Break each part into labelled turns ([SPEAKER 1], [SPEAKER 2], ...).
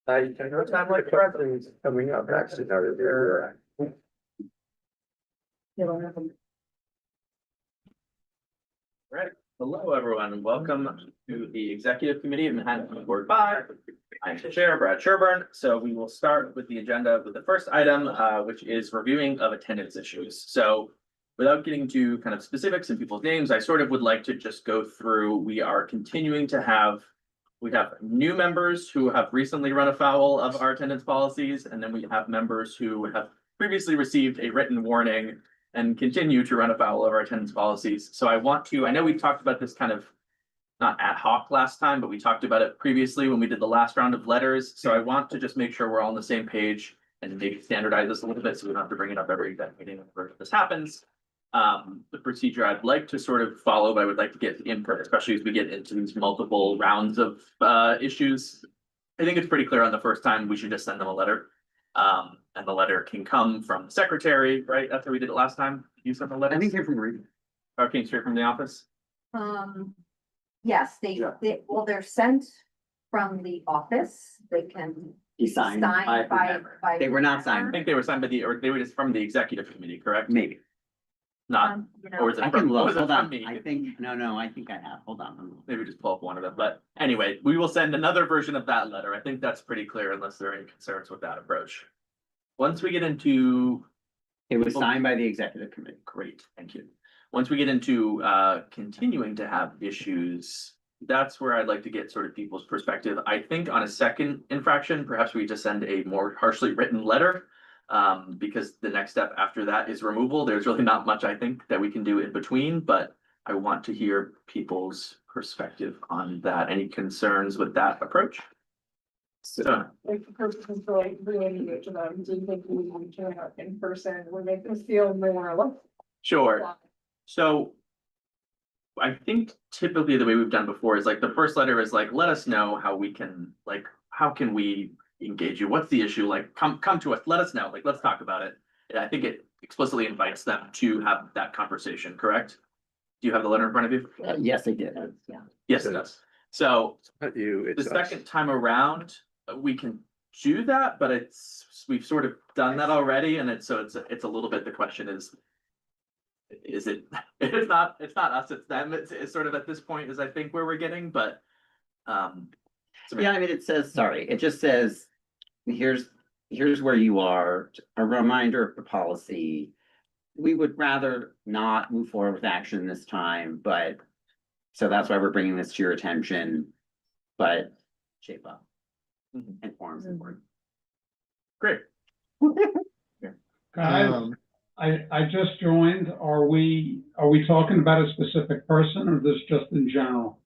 [SPEAKER 1] You know, time like presidents coming up next, you know, they're.
[SPEAKER 2] Right. Hello, everyone, and welcome to the Executive Committee of Manhattan County Board 5. I'm the chair, Brad Sherburne. So we will start with the agenda with the first item, which is reviewing of attendance issues. So without getting to kind of specifics and people's names, I sort of would like to just go through. We are continuing to have, we have new members who have recently run afoul of our attendance policies, and then we have members who have previously received a written warning and continue to run afoul of our attendance policies. So I want to, I know we talked about this kind of not ad hoc last time, but we talked about it previously when we did the last round of letters. So I want to just make sure we're all on the same page and maybe standardize this a little bit so we don't have to bring it up every meeting whenever this happens. The procedure I'd like to sort of follow, but I would like to get input, especially as we get into these multiple rounds of issues. I think it's pretty clear on the first time we should just send them a letter. And the letter can come from the secretary, right? That's how we did it last time. You sent the letter?
[SPEAKER 3] I think they're from Reed.
[SPEAKER 2] Or came straight from the office?
[SPEAKER 4] Yes,
[SPEAKER 2] Yeah.
[SPEAKER 4] well, they're sent from the office, they can
[SPEAKER 3] He
[SPEAKER 4] be
[SPEAKER 3] signed
[SPEAKER 4] signed by.
[SPEAKER 3] whomever. They were not
[SPEAKER 2] I
[SPEAKER 3] signed,
[SPEAKER 2] think they were signed by the, or they were just from the executive committee, correct?
[SPEAKER 3] maybe.
[SPEAKER 2] Not, or is it
[SPEAKER 3] I
[SPEAKER 2] from,
[SPEAKER 3] can
[SPEAKER 2] or
[SPEAKER 3] look,
[SPEAKER 2] was it
[SPEAKER 3] hold
[SPEAKER 2] from
[SPEAKER 3] on.
[SPEAKER 2] me?
[SPEAKER 3] I think, no, I think I have. Hold on.
[SPEAKER 2] Maybe just pull up one of them, but anyway, we will send another version of that letter. I think that's pretty clear unless there are any concerns with that approach. Once we get into,
[SPEAKER 3] It was signed by the executive committee.
[SPEAKER 2] great, thank you. Once we get into continuing to have issues, that's where I'd like to get sort of people's perspective. I think on a second infraction, perhaps we just send a more harshly written letter. Because the next step after that is removal. There's really not much, I think, that we can do in between, but I want to hear people's perspective on that. Any concerns with that approach? So,
[SPEAKER 5] Like the person is like relating it to them, do you think we would turn up in person, would make them feel more like?
[SPEAKER 2] sure. So I think typically the way we've done before is like the first letter is like, let us know how we can, like, how can we engage you? What's the issue? Like, come to us, let us know, like, let's talk about it. And I think it explicitly invites them to have that conversation, correct? Do you have the letter in front of you?
[SPEAKER 3] Yes, they did.
[SPEAKER 2] Yes, it does. So
[SPEAKER 1] Not you,
[SPEAKER 2] the
[SPEAKER 1] it's us.
[SPEAKER 2] second time around, we can do that, but we've sort of done that already, and it's a little bit, the question is it, it's not us, it's them, it's sort of at this point is I think where we're getting, but.
[SPEAKER 3] Yeah, I mean, it says, sorry, it just says, here's where you are, a reminder of the policy. We would rather not move forward with action this time, but, so that's why we're bringing this to your attention, but shape up.
[SPEAKER 2] Mhm.
[SPEAKER 3] And forms important.
[SPEAKER 2] Great.
[SPEAKER 6] Guys, I just joined. Are we talking about a specific person or this just in general?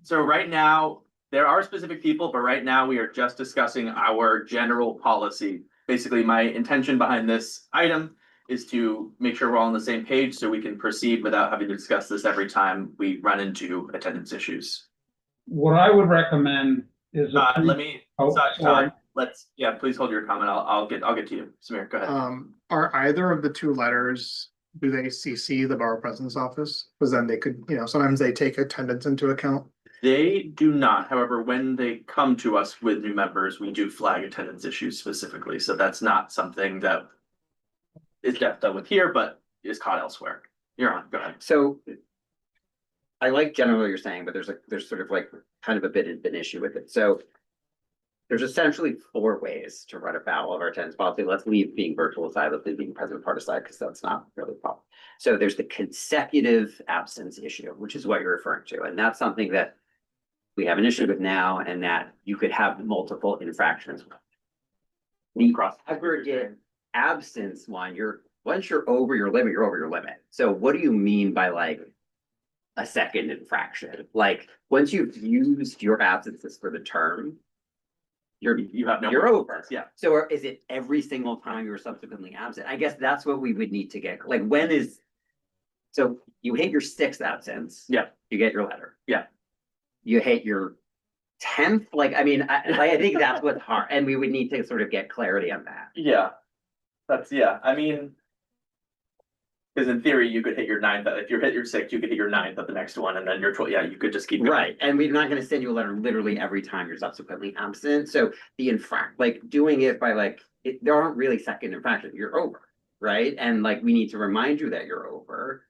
[SPEAKER 2] So right now, there are specific people, but right now we are just discussing our general policy. Basically, my intention behind this item is to make sure we're all on the same page so we can proceed without having to discuss this every time we run into attendance issues.
[SPEAKER 6] What I would recommend is.
[SPEAKER 2] Let me,
[SPEAKER 6] Oh, sorry.
[SPEAKER 2] yeah, please hold your comment. I'll get to you. Samir, go ahead.
[SPEAKER 7] Are either of the two letters, do they CC the borough president's office? Because then they could, sometimes they take attendance into account.
[SPEAKER 2] They do not. However, when they come to us with new members, we do flag attendance issues specifically. So that's not something that is dealt with here, but is caught elsewhere. You're on, go ahead.
[SPEAKER 3] So. I like generally what you're saying, but there's sort of like kind of a bit of an issue with it, so. There's essentially 4 ways to run afoul of our attendance policy. Let's leave being virtual aside, let's leave being present part aside, because that's not really a problem. So there's the consecutive absence issue, which is what you're referring to, and that's something that. We have an issue with now, and that you could have multiple infractions. The aggregate absence one, once you're over your limit, you're over your limit. So what do you mean by like a second infraction? Like, once you've used your absences for the term,
[SPEAKER 2] You have no.
[SPEAKER 3] you're over.
[SPEAKER 2] Yeah.
[SPEAKER 3] So is it every single time you're subsequently absent? I guess that's what we would need to get, like, when is. So you hit your 6th absence.
[SPEAKER 2] Yeah.
[SPEAKER 3] You get your letter.
[SPEAKER 2] Yeah.
[SPEAKER 3] You hit your 10th, like, I mean, I think that's what's hard, and we would need to sort of get clarity on that.
[SPEAKER 2] Yeah. That's, yeah, I mean. Because in theory, you could hit your ninth, if you hit your sixth, you could hit your ninth at the next one, and then your 12th, yeah, you could just keep going.
[SPEAKER 3] Right, and we're not gonna send you a letter literally every time you're subsequently absent, so the like doing it by like, there aren't really second infractions, you're over, right? And like, we need to remind you that you're over.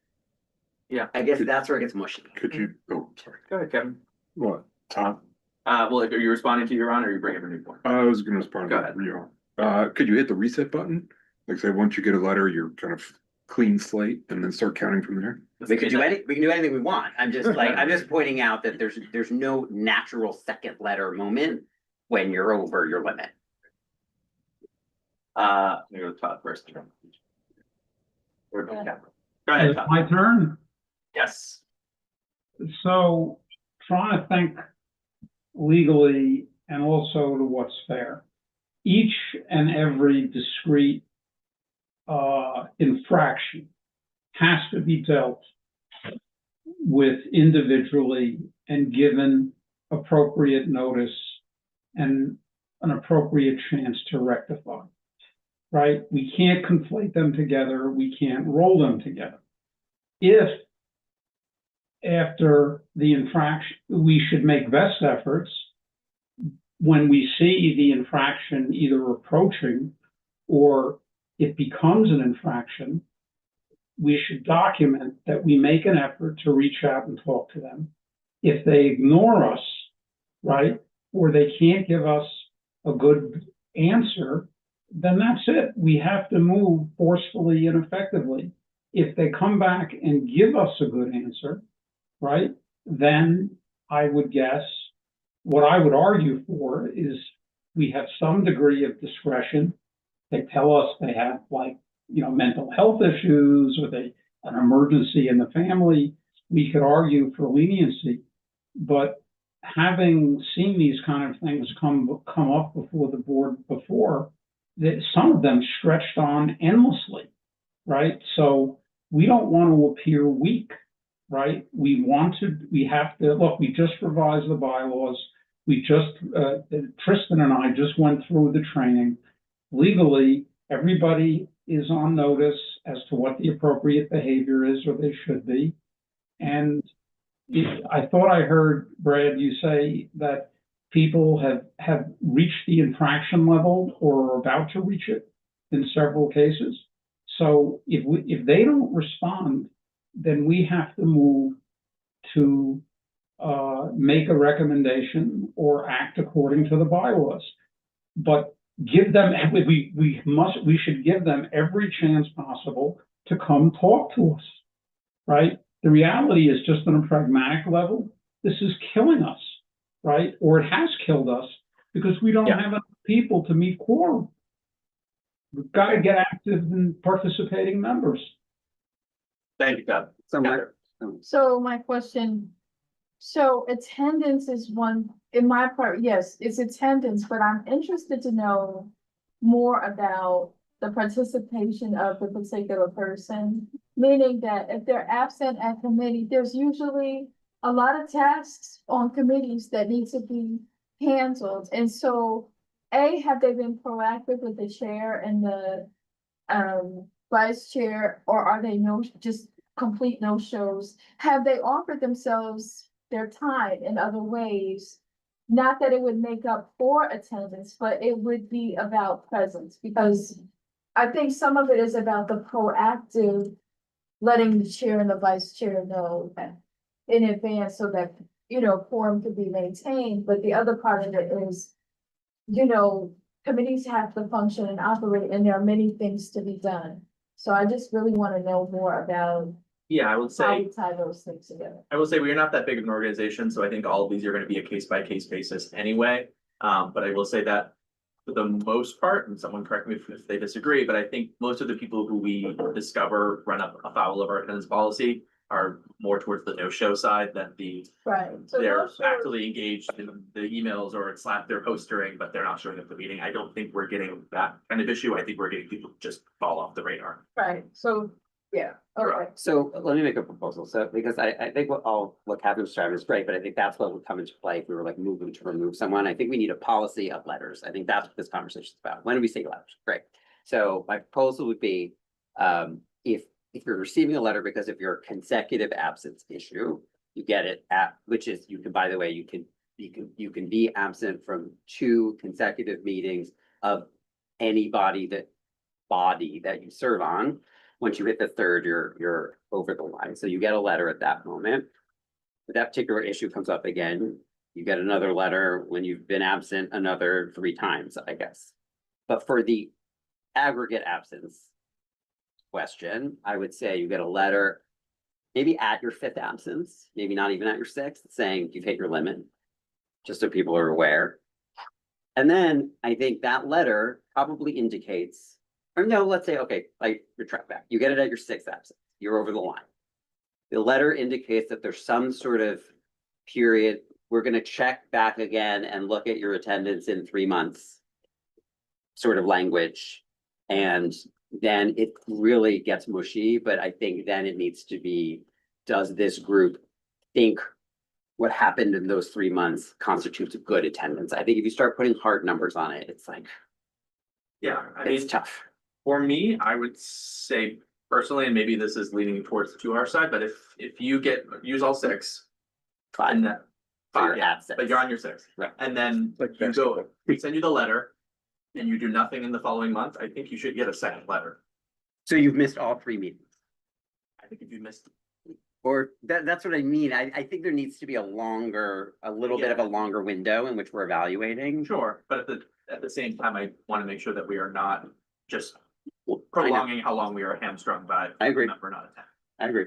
[SPEAKER 2] Yeah.
[SPEAKER 3] I guess that's where it gets mushy.
[SPEAKER 8] Could you, oh, sorry,
[SPEAKER 2] Go ahead, Kevin.
[SPEAKER 8] what, Tom?
[SPEAKER 2] Well, are you responding to your Ron, or are you bringing up a new point?
[SPEAKER 8] I was gonna respond
[SPEAKER 2] Go
[SPEAKER 8] to
[SPEAKER 2] ahead.
[SPEAKER 8] Rio. Could you hit the reset button? Like say, once you get a letter, you're kind of clean slate and then start counting from there?
[SPEAKER 3] We can do anything we want, I'm just like, I'm just pointing out that there's no natural second letter moment when you're over your limit.
[SPEAKER 2] I'm gonna go to Todd first. Or Kevin. Go
[SPEAKER 6] It's
[SPEAKER 2] ahead, Todd.
[SPEAKER 6] my turn.
[SPEAKER 2] Yes.
[SPEAKER 6] So trying to think legally and also to what's fair. Each and every discrete infraction has to be dealt with individually and given appropriate notice and an appropriate chance to rectify, right? We can't conflate them together. We can't roll them together. If after the infraction, we should make best efforts when we see the infraction either approaching or it becomes an infraction, we should document that we make an effort to reach out and talk to them. If they ignore us, right, or they can't give us a good answer, then that's it. We have to move forcefully and effectively. If they come back and give us a good answer, right, then I would guess what I would argue for is we have some degree of discretion. They tell us they have mental health issues or an emergency in the family. We could argue for leniency, but having seen these kind of things come up before the board before, that some of them stretched on endlessly, right? So we don't want to appear weak, right? We have to, look, we just revised the bylaws. We just, Tristan and I just went through the training. Legally, everybody is on notice as to what the appropriate behavior is, or they should be. And I thought I heard, Brad, you say that people have reached the infraction level or are about to reach it in several cases. So if they don't respond, then we have to move to make a recommendation or act according to the bylaws. But give them, we should give them every chance possible to come talk to us, right? The reality is, just on a pragmatic level, this is killing us, right? Or it has killed us because we don't have enough people to meet quorum. We've got to get active and participating members.
[SPEAKER 2] Thank you, Todd.
[SPEAKER 5] So my question, so attendance is one, in my part, yes, it's attendance, but I'm interested to know more about the participation of the particular person. Meaning that if they're absent at committee, there's usually a lot of tasks on committees that need to be handled. And so, have they been proactive with the chair and the vice chair, or are they just complete no-shows? Have they offered themselves their time in other ways? Not that it would make up for attendance, but it would be about presence, because I think some of it is about the proactive letting the chair and the vice chair know in advance so that, quorum could be maintained. But the other part of it is, committees have to function and operate, and there are many things to be done. So I just really want to know more about
[SPEAKER 2] Yeah, I would
[SPEAKER 5] how
[SPEAKER 2] say,
[SPEAKER 5] we tie those things together.
[SPEAKER 2] we're not that big of an organization, so I think all of these are gonna be a case by case basis anyway. But I will say that for the most part, and someone correct me if they disagree, but I think most of the people who we discover run up afoul of our attendance policy are more towards the no-show side than
[SPEAKER 5] Right. So
[SPEAKER 2] they're
[SPEAKER 5] no-shows-
[SPEAKER 2] actively engaged in the emails or they're postering, but they're not showing up at the meeting. I don't think we're getting that kind of issue. I think we're getting people who just fall off the radar.
[SPEAKER 5] Right, so, yeah, okay.
[SPEAKER 3] So let me make a proposal. So because I think what Kathy was describing is great, but I think that's what would come into play if we were like moving to remove someone. I think we need a policy of letters. I think that's what this conversation is about. When do we say letters? Great. So my proposal would be, if if you're receiving a letter because of your consecutive absence issue, you get it at, which is, you can, by the way, you can be absent from 2 consecutive meetings of any body that you serve on. Once you hit the 3rd, you're over the line. So you get a letter at that moment. If that particular issue comes up again, you get another letter when you've been absent another 3 times, I guess. But for the aggregate absence question, I would say you get a letter maybe at your 5th absence, maybe not even at your 6th, saying you've hit your limit, just so people are aware. And then I think that letter probably indicates, or no, let's say, okay, like retract back, you get it at your 6th absence, you're over the line. The letter indicates that there's some sort of period, we're gonna check back again and look at your attendance in 3 months. Sort of language, and then it really gets mushy, but I think then it needs to be, does this group think what happened in those 3 months constitutes a good attendance? I think if you start putting hard numbers on it, it's like,
[SPEAKER 2] Yeah, I
[SPEAKER 3] it's
[SPEAKER 2] mean,
[SPEAKER 3] tough.
[SPEAKER 2] for me, I would say personally, and maybe this is leaning towards the 2-hour side, but if you use all 6.
[SPEAKER 3] Fine.
[SPEAKER 2] And that,
[SPEAKER 3] So you're
[SPEAKER 2] 5, yeah,
[SPEAKER 3] at 6.
[SPEAKER 2] but you're on your 6.
[SPEAKER 3] Right.
[SPEAKER 2] And then
[SPEAKER 8] Like
[SPEAKER 2] you
[SPEAKER 8] basketball.
[SPEAKER 2] go, we send you the letter. And you do nothing in the following month, I think you should get a second letter.
[SPEAKER 3] So you've missed all 3 meetings.
[SPEAKER 2] I think if you missed,
[SPEAKER 3] Or that's what I mean. I think there needs to be a little bit of a longer window in which we're evaluating.
[SPEAKER 2] sure, but at the same time, I want to make sure that we are not just
[SPEAKER 3] I know.
[SPEAKER 2] prolonging how long we are hamstrung by.
[SPEAKER 3] I agree.
[SPEAKER 2] Member not attending.
[SPEAKER 3] I agree.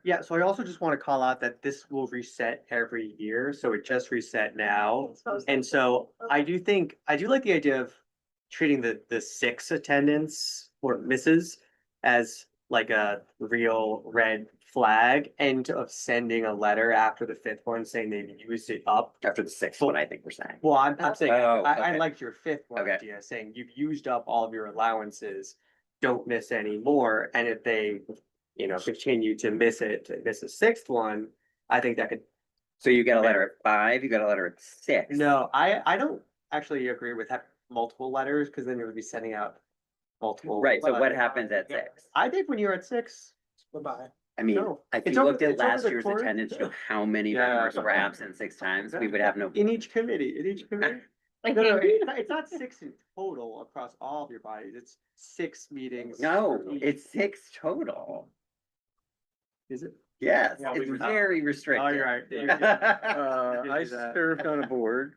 [SPEAKER 1] Yeah, so I also just want to call out that this will reset every year, so it just reset now. And so I do like the idea of treating the 6 attendance or misses as like a real red flag, and of sending a letter after the 5th one saying they've used it up.
[SPEAKER 3] After the 6th one, I think we're saying.
[SPEAKER 1] Well, I'm saying,
[SPEAKER 3] Oh,
[SPEAKER 1] I
[SPEAKER 3] okay.
[SPEAKER 1] liked your 5th one
[SPEAKER 3] Okay.
[SPEAKER 1] idea, saying you've used up all of your allowances, don't miss any more, and if they, continue to miss a 6th one, I think that could.
[SPEAKER 3] So you get a letter at 5, you got a letter at 6.
[SPEAKER 1] No, I don't actually agree with having multiple letters, because then you would be sending out multiple.
[SPEAKER 3] Right, so what
[SPEAKER 1] letters.
[SPEAKER 3] happens at 6?
[SPEAKER 1] I think when you're at 6, bye-bye.
[SPEAKER 3] I mean,
[SPEAKER 1] No,
[SPEAKER 3] if
[SPEAKER 1] it's
[SPEAKER 3] you
[SPEAKER 1] over-
[SPEAKER 3] looked at
[SPEAKER 1] it's over
[SPEAKER 3] last
[SPEAKER 1] the
[SPEAKER 3] year's
[SPEAKER 1] course,
[SPEAKER 3] attendance, you know
[SPEAKER 1] yeah.
[SPEAKER 3] how many
[SPEAKER 1] Yeah.
[SPEAKER 3] members were absent 6 times, we would have no.
[SPEAKER 1] In each committee.
[SPEAKER 4] Like,
[SPEAKER 1] No, it's not 6 in total across all of your bodies, it's 6 meetings.
[SPEAKER 3] No,
[SPEAKER 1] for each.
[SPEAKER 3] it's 6 total.
[SPEAKER 1] Is it?
[SPEAKER 3] Yes,
[SPEAKER 2] Yeah, we
[SPEAKER 3] it's
[SPEAKER 2] would-
[SPEAKER 3] very
[SPEAKER 1] Oh,
[SPEAKER 3] restricted.
[SPEAKER 1] you're right.
[SPEAKER 9] I served on a board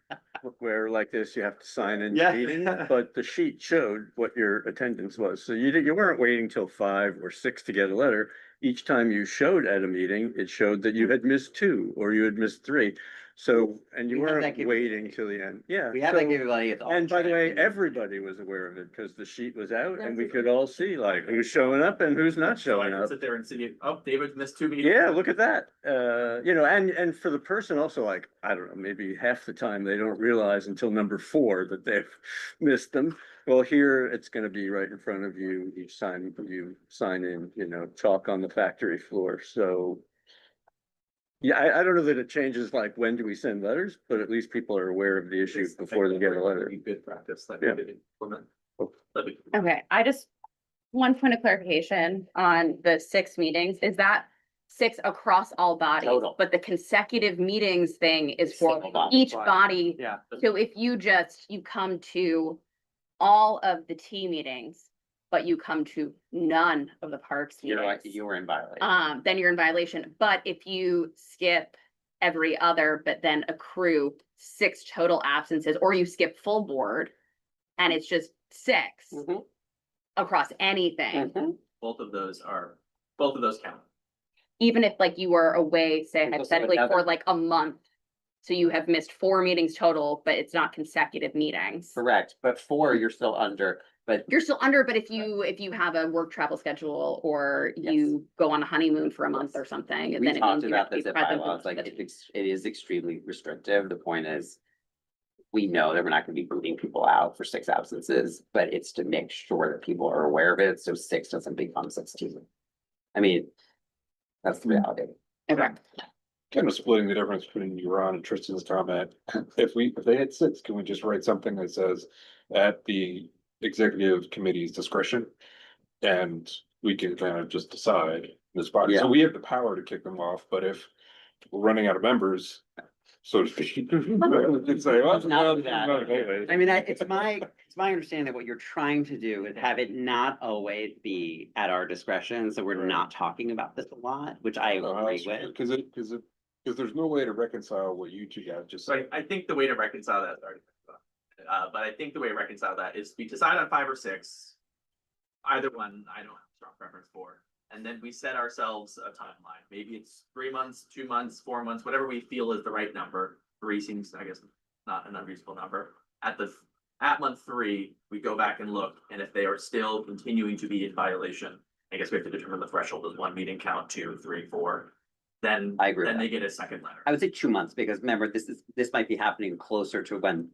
[SPEAKER 9] where like this, you have to sign in
[SPEAKER 1] Yeah.
[SPEAKER 9] sheet, but the sheet showed what your attendance was. So you weren't waiting till 5 or 6 to get a letter. Each time you showed at a meeting, it showed that you had missed 2 or you had missed 3. So, and you
[SPEAKER 3] We have that
[SPEAKER 9] weren't
[SPEAKER 3] capability.
[SPEAKER 9] waiting till the end. Yeah.
[SPEAKER 3] We have that
[SPEAKER 9] so-
[SPEAKER 3] capability. It's all
[SPEAKER 9] And by the way,
[SPEAKER 3] tracked.
[SPEAKER 9] everybody was aware of it because the sheet was out and we could all see like who's showing up and who's not
[SPEAKER 2] So I
[SPEAKER 9] showing
[SPEAKER 2] can
[SPEAKER 9] up.
[SPEAKER 2] sit there and see, oh, David missed 2 meetings.
[SPEAKER 9] Yeah, look at that. And for the person also, like, I don't know, maybe half the time they don't realize until number 4 that they've missed them. Well, here it's gonna be right in front of you each time you sign in, chalk on the factory floor, so. Yeah, I don't know that it changes like when do we send letters, but at least people are aware of the issue
[SPEAKER 2] It's-
[SPEAKER 9] before they get a letter.
[SPEAKER 2] Be good practice that
[SPEAKER 9] Yeah.
[SPEAKER 2] we did implement. That'd be-
[SPEAKER 10] Okay, one point of clarification on the 6 meetings, is that 6 across all bodies?
[SPEAKER 3] Total.
[SPEAKER 10] But the consecutive meetings thing is for
[SPEAKER 3] Single body.
[SPEAKER 10] each body.
[SPEAKER 1] Yeah.
[SPEAKER 10] So if you come to all of the T meetings, but you come to none of the parks
[SPEAKER 3] You're like,
[SPEAKER 10] meetings,
[SPEAKER 3] you were in violation.
[SPEAKER 10] then you're in violation. But if you skip every other, but then accrue 6 total absences, or you skip full board and it's just 6
[SPEAKER 3] Mhm.
[SPEAKER 10] across anything,
[SPEAKER 3] Mhm.
[SPEAKER 2] Both of those count.
[SPEAKER 10] even if like you were away, say
[SPEAKER 3] Also
[SPEAKER 10] hypothetically for
[SPEAKER 3] another-
[SPEAKER 10] like a month. So you have missed 4 meetings total, but it's not consecutive meetings.
[SPEAKER 3] Correct, but 4, you're still under, but
[SPEAKER 10] You're still under, but if you have a work travel schedule or you go on a honeymoon for a month or something,
[SPEAKER 3] we
[SPEAKER 10] then it
[SPEAKER 3] talked
[SPEAKER 10] means you have
[SPEAKER 3] about
[SPEAKER 10] to be
[SPEAKER 3] this at
[SPEAKER 10] present.
[SPEAKER 3] bylaws, like it is extremely restrictive. The point is. We know that we're not gonna be booting people out for 6 absences, but it's to make sure that people are aware of it, so 6 doesn't become 16. I mean. That's the reality.
[SPEAKER 10] Okay.
[SPEAKER 8] Kind of splitting the difference between Ron and Tristan's comment. If they had 6, can we just write something that says at the executive committee's discretion? And we can kind of just decide this body,
[SPEAKER 3] Yeah.
[SPEAKER 8] so we have the power to kick them off, but if we're running out of members, so to speak. It's like, well,
[SPEAKER 3] Not do that.
[SPEAKER 8] no.
[SPEAKER 3] I mean, it's my understanding that what you're trying to do is have it not always be at our discretion, so we're not talking about this a lot, which I agree with.
[SPEAKER 8] Cause there's no way to reconcile what you two guys just
[SPEAKER 2] So
[SPEAKER 8] said.
[SPEAKER 2] I think the way to reconcile that, sorry. But I think the way to reconcile that is we decide on 5 or 6. Either one, I don't have a strong preference for, and then we set ourselves a timeline. Maybe it's 3 months, 2 months, 4 months, whatever we feel is the right number. 3 seems, I guess, not an unreasonable number. At month 3, we go back and look, and if they are still continuing to be in violation, I guess we have to determine the threshold is 1 meeting count, 2, 3, 4. Then,
[SPEAKER 3] I agree with
[SPEAKER 2] then
[SPEAKER 3] that.
[SPEAKER 2] they get a second letter.
[SPEAKER 3] I would say 2 months, because remember, this might be happening closer to when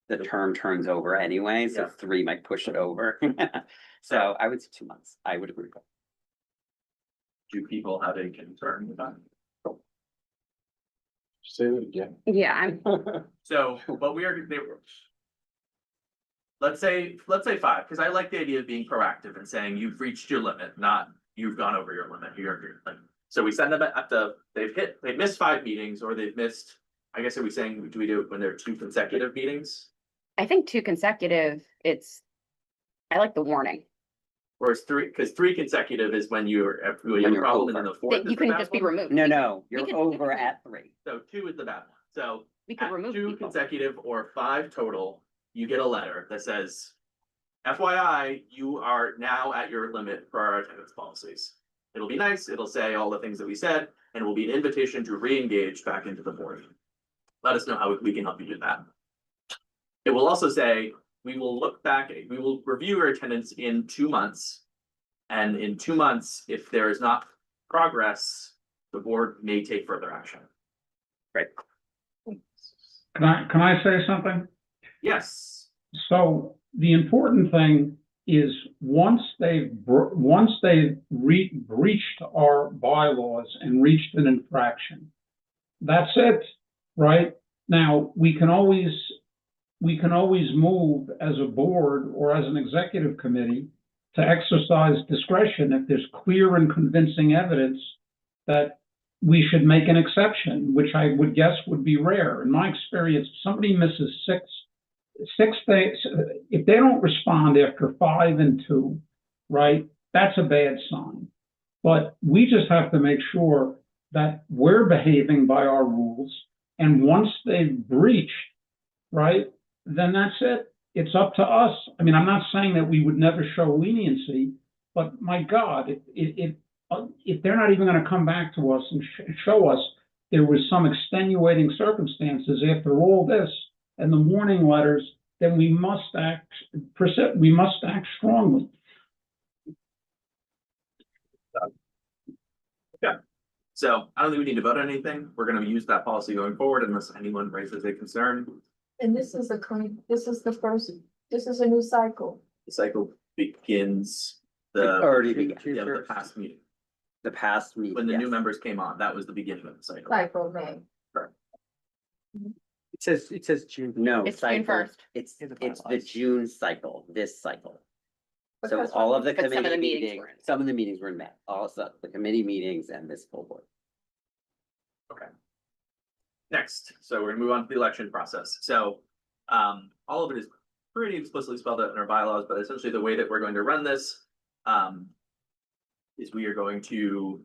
[SPEAKER 3] the term turns over anyway, so
[SPEAKER 2] Yeah.
[SPEAKER 3] 3 might push it over. So I would say 2 months. I would agree with that.
[SPEAKER 2] Do people have a concern with that?
[SPEAKER 8] Say that again.
[SPEAKER 10] Yeah, I'm,
[SPEAKER 2] So, but let's say 5, because I like the idea of being proactive and saying you've reached your limit, not you've gone over your limit, so we send them they've missed 5 meetings, or they've missed, I guess, are we saying, do we do it when there are 2 consecutive meetings?
[SPEAKER 10] I think 2 consecutive, I like the warning.
[SPEAKER 2] Or is 3, because 3 consecutive is when you have a
[SPEAKER 3] you're
[SPEAKER 2] problem, and then
[SPEAKER 3] over.
[SPEAKER 2] the 4th
[SPEAKER 10] That
[SPEAKER 2] is
[SPEAKER 10] you
[SPEAKER 2] the
[SPEAKER 10] couldn't
[SPEAKER 2] bad
[SPEAKER 10] just be
[SPEAKER 2] one?
[SPEAKER 10] removed.
[SPEAKER 3] No,
[SPEAKER 10] We
[SPEAKER 3] you're
[SPEAKER 10] could-
[SPEAKER 3] over at 3.
[SPEAKER 2] So 2 is the bad one, so
[SPEAKER 10] We could
[SPEAKER 2] at
[SPEAKER 10] remove
[SPEAKER 2] 2
[SPEAKER 10] people.
[SPEAKER 2] consecutive or 5 total, you get a letter that says, FYI, you are now at your limit for our attendance policies. It'll be nice, it'll say all the things that we said, and it will be an invitation to re-engage back into the board. Let us know how we can help you do that. It will also say, we will look back, we will review your attendance in 2 months. And in 2 months, if there is not progress, the board may take further action.
[SPEAKER 6] Can I say something?
[SPEAKER 2] Yes,
[SPEAKER 6] So the important thing is once they've breached our bylaws and reached an infraction, that's it, right? Now, we can always move as a board or as an executive committee to exercise discretion if there's clear and convincing evidence that we should make an exception, which I would guess would be rare. In my experience, if somebody misses 6 days, if they don't respond after 5 and 2, right, that's a bad sign. But we just have to make sure that we're behaving by our rules. And once they've breached, right, then that's it. It's up to us. I mean, I'm not saying that we would never show leniency, but my God, if they're not even going to come back to us and show us there was some extenuating circumstances after all this and the warning letters, then we must act strongly.
[SPEAKER 2] so I don't think we need to vote on anything. We're gonna use that policy going forward unless anyone raises a concern.
[SPEAKER 5] And this is this is a new cycle.
[SPEAKER 2] The cycle begins
[SPEAKER 3] It already began.
[SPEAKER 2] the past meeting.
[SPEAKER 3] The past meeting.
[SPEAKER 2] When the new
[SPEAKER 3] yes.
[SPEAKER 2] members came on, that was the beginning of the cycle.
[SPEAKER 5] Cycle, May.
[SPEAKER 1] It says June.
[SPEAKER 3] No.
[SPEAKER 10] It's June
[SPEAKER 3] cycle.
[SPEAKER 10] 1st.
[SPEAKER 3] It's
[SPEAKER 1] In the
[SPEAKER 3] the
[SPEAKER 1] bylaws.
[SPEAKER 3] June cycle, this cycle. So
[SPEAKER 5] Because
[SPEAKER 3] all of the
[SPEAKER 10] But some of the
[SPEAKER 3] committee
[SPEAKER 10] meetings
[SPEAKER 3] meetings,
[SPEAKER 10] were in.
[SPEAKER 3] some of the meetings were in May, also the committee meetings and this full board.
[SPEAKER 2] Next, so we're gonna move on to the election process. So, all of it is pretty explicitly spelled out in our bylaws, but essentially the way that we're going to run this, is we are going to,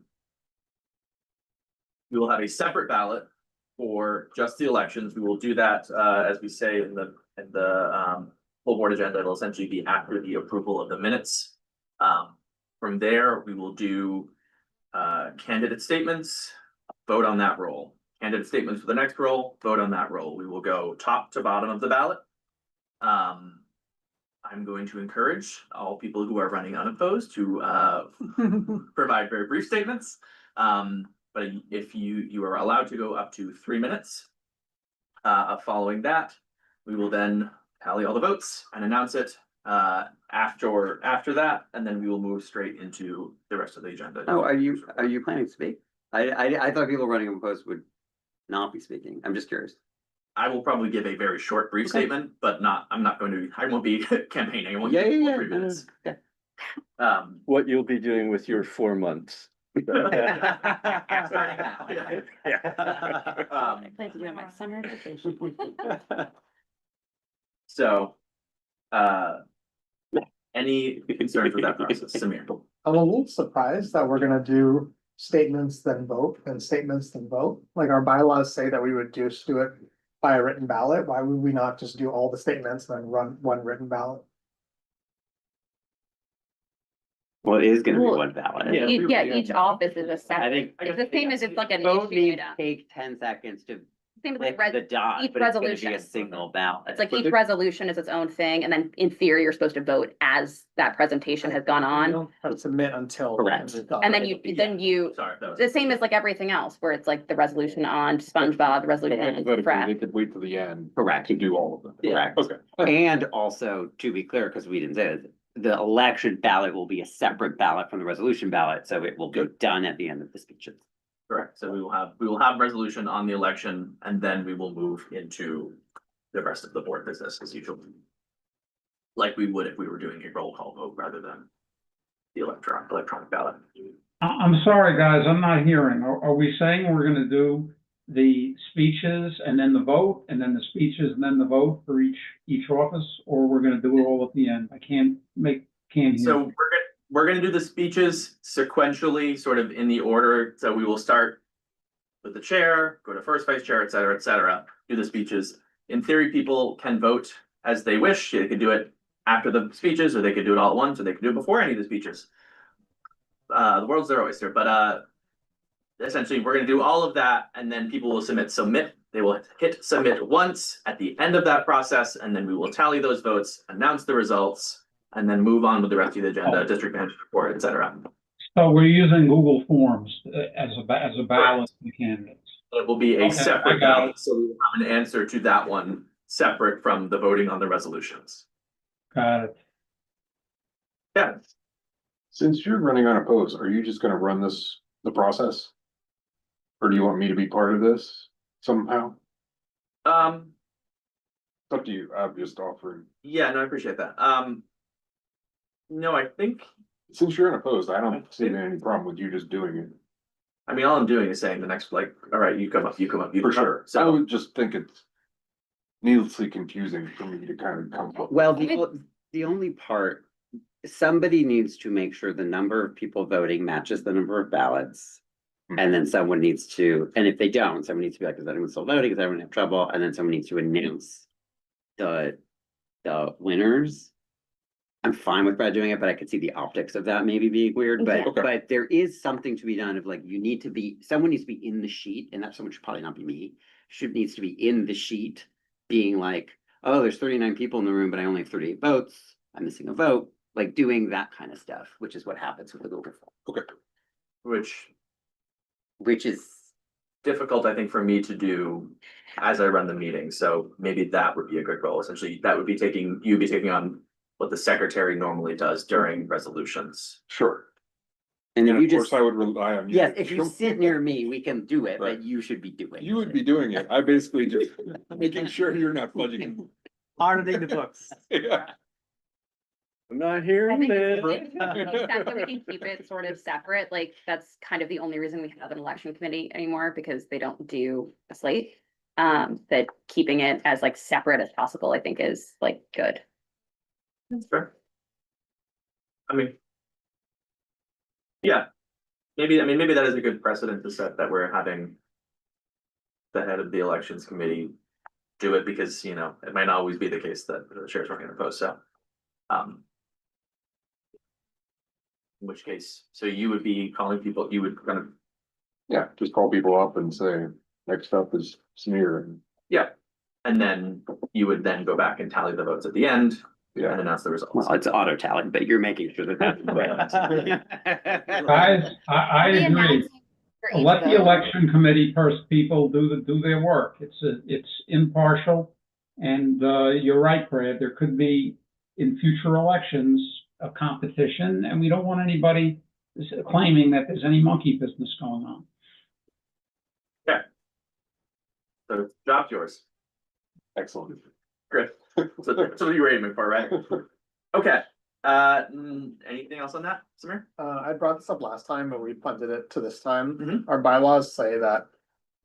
[SPEAKER 2] we will have a separate ballot for just the elections. We will do that, as we say in the full board agenda. It'll essentially be after the approval of the minutes. From there, we will do, candidate statements, vote on that roll. Candidate statements for the next roll, vote on that roll. We will go top to bottom of the ballot. I'm going to encourage all people who are running unopposed to provide very brief statements. But if you are allowed to go up to 3 minutes. Following that, we will then tally all the votes and announce it after that, and then we will move straight into the rest of the agenda.
[SPEAKER 3] Oh, are you planning to speak? I thought people running unopposed would not be speaking. I'm just curious.
[SPEAKER 2] I will probably give a very short, brief
[SPEAKER 3] Okay.
[SPEAKER 2] statement, but I won't be campaigning. I won't
[SPEAKER 3] Yeah,
[SPEAKER 2] give
[SPEAKER 3] yeah,
[SPEAKER 2] full 3
[SPEAKER 3] yeah.
[SPEAKER 2] minutes.
[SPEAKER 3] Okay.
[SPEAKER 9] what you'll be doing with your 4 months.
[SPEAKER 2] Starting now, yeah.
[SPEAKER 10] I plan to do it on my summer vacation.
[SPEAKER 2] So, any concerns with that process, Samir?
[SPEAKER 7] I'm a little surprised that we're gonna do statements then vote and statements then vote. Like our bylaws say that we would just do it by a written ballot. Why would we not just do all the statements and then run one written ballot?
[SPEAKER 3] Well, it is gonna be
[SPEAKER 10] Well,
[SPEAKER 3] one ballot.
[SPEAKER 10] Yeah, each office is a
[SPEAKER 3] I
[SPEAKER 10] separate,
[SPEAKER 3] think.
[SPEAKER 10] it's the same as it's like an
[SPEAKER 3] Vote
[SPEAKER 10] issue
[SPEAKER 3] needs
[SPEAKER 10] item.
[SPEAKER 3] take 10 seconds to
[SPEAKER 10] Same as
[SPEAKER 3] click
[SPEAKER 10] like
[SPEAKER 3] the dot,
[SPEAKER 10] each
[SPEAKER 3] but it's gonna be
[SPEAKER 10] resolution.
[SPEAKER 3] a single ballot.
[SPEAKER 10] It's like each resolution is its own thing, and then in theory, you're supposed to vote as that presentation has gone
[SPEAKER 7] You
[SPEAKER 10] on.
[SPEAKER 7] don't have to submit until.
[SPEAKER 3] Correct.
[SPEAKER 10] And then you,
[SPEAKER 2] Sorry, that was.
[SPEAKER 10] the same as like everything else, where it's like the resolution on SpongeBob, the resolution on
[SPEAKER 8] They
[SPEAKER 10] Frat.
[SPEAKER 8] could wait till the end
[SPEAKER 3] Correct.
[SPEAKER 8] to do all of them.
[SPEAKER 3] Correct.
[SPEAKER 8] Okay.
[SPEAKER 3] And also, to be clear, because we didn't say this, the election ballot will be a separate ballot from the resolution ballot, so it will be done at the end of the speeches.
[SPEAKER 2] Correct, so we will have resolution on the election, and then we will move into the rest of the board business as usual. Like we would if we were doing a roll call vote rather than the electronic ballot.
[SPEAKER 6] I'm sorry, guys, I'm not hearing. Are we saying we're gonna do the speeches and then the vote, and then the speeches and then the vote for each office? Or we're gonna do it all at the end? I can't hear.
[SPEAKER 2] So we're gonna do the speeches sequentially, sort of in the order, so we will start with the chair, go to first vice chair, et cetera, do the speeches. In theory, people can vote as they wish. They could do it after the speeches, or they could do it all at once, or they could do it before any of the speeches. The world's their oyster, but essentially, we're gonna do all of that, and then people will submit. They will hit submit once at the end of that process, and then we will tally those votes, announce the results, and then move on with the rest of the agenda, district manager report, et cetera.
[SPEAKER 6] So we're using Google Forms as a ballot for the candidates.
[SPEAKER 2] It will be a
[SPEAKER 6] Okay, I
[SPEAKER 2] separate
[SPEAKER 6] got
[SPEAKER 2] ballot, so we will have an answer to that one, separate from the voting on the resolutions.
[SPEAKER 6] Got it.
[SPEAKER 2] Yeah,
[SPEAKER 8] Since you're running unopposed, are you just gonna run the process? Or do you want me to be part of this somehow? It's up to you. I'm just offering.
[SPEAKER 2] yeah, no, I appreciate that. No, I think,
[SPEAKER 8] Since you're unopposed, I don't see any problem with you just doing it.
[SPEAKER 2] I mean, all I'm doing is saying the next, like, all right, you come up, you come up, you
[SPEAKER 8] For
[SPEAKER 2] come up.
[SPEAKER 8] sure. I
[SPEAKER 2] So,
[SPEAKER 8] would just think it's needlessly confusing for me to kind of come up.
[SPEAKER 3] Well, the only part, somebody needs to make sure the number of people voting matches the number of ballots. And then someone needs to, and if they don't, someone needs to be like, is anyone still voting? Is everyone have trouble? And then someone needs to announce the winners. I'm fine with Brad doing it, but I could see the optics of that maybe being weird,
[SPEAKER 10] Yeah.
[SPEAKER 3] but, but there is something to be done of like, someone needs to be in the sheet, and that someone should probably not be me. Needs to be in the sheet, being like, oh, there's 39 people in the room, but I only have 38 votes. I'm missing a vote, like doing that kind of stuff, which is what happens with the Google form. Which is,
[SPEAKER 2] difficult, I think, for me to do as I run the meeting, so maybe that would be a good role. Essentially, that would be you'd be taking on what the secretary normally does during resolutions.
[SPEAKER 8] Sure.
[SPEAKER 3] and if
[SPEAKER 8] And
[SPEAKER 3] you
[SPEAKER 8] of course,
[SPEAKER 3] just,
[SPEAKER 8] I would rely on you.
[SPEAKER 3] yes, if you sit near me, we can do it,
[SPEAKER 8] Right.
[SPEAKER 3] but you should be doing.
[SPEAKER 8] You would
[SPEAKER 3] it.
[SPEAKER 8] be doing it. I basically just making sure you're not fudging.
[SPEAKER 1] Auditing the books.
[SPEAKER 8] Yeah.
[SPEAKER 9] I'm not
[SPEAKER 10] I
[SPEAKER 9] hearing
[SPEAKER 10] think
[SPEAKER 9] this.
[SPEAKER 10] it's that we can keep it sort of separate, like, that's kind of the only reason we have an election committee anymore, because they don't do a slate. That keeping it as like separate as possible, I think is like good.
[SPEAKER 2] That's fair. I mean. Yeah, maybe that is a good precedent to set, that we're having the head of the elections committee do it, because, you know, it might not always be the case that the chairs weren't gonna post, so. In which case, so you would be calling people, you would kind of,
[SPEAKER 8] Yeah, just call people up and say, next up is Smear and
[SPEAKER 2] yeah. And then you would then go back and tally the votes at the end and
[SPEAKER 8] yeah.
[SPEAKER 2] announce the results.
[SPEAKER 3] Well, it's auto tally, but you're making sure that that's.
[SPEAKER 6] Guys, I
[SPEAKER 10] The
[SPEAKER 6] agree.
[SPEAKER 10] announcing for each
[SPEAKER 6] Let the
[SPEAKER 10] vote.
[SPEAKER 6] election committee people do their work. It's impartial. And, you're right, Brad, there could be in future elections a competition, and we don't want anybody claiming that there's any monkey business going on.
[SPEAKER 2] So job's yours.
[SPEAKER 8] Excellent.
[SPEAKER 2] Great. So that's what you're aiming for, right? Okay, Anything else on that, Samir?
[SPEAKER 7] I brought this up last time, but we punted it to this time.
[SPEAKER 2] Mhm.
[SPEAKER 7] Our bylaws say that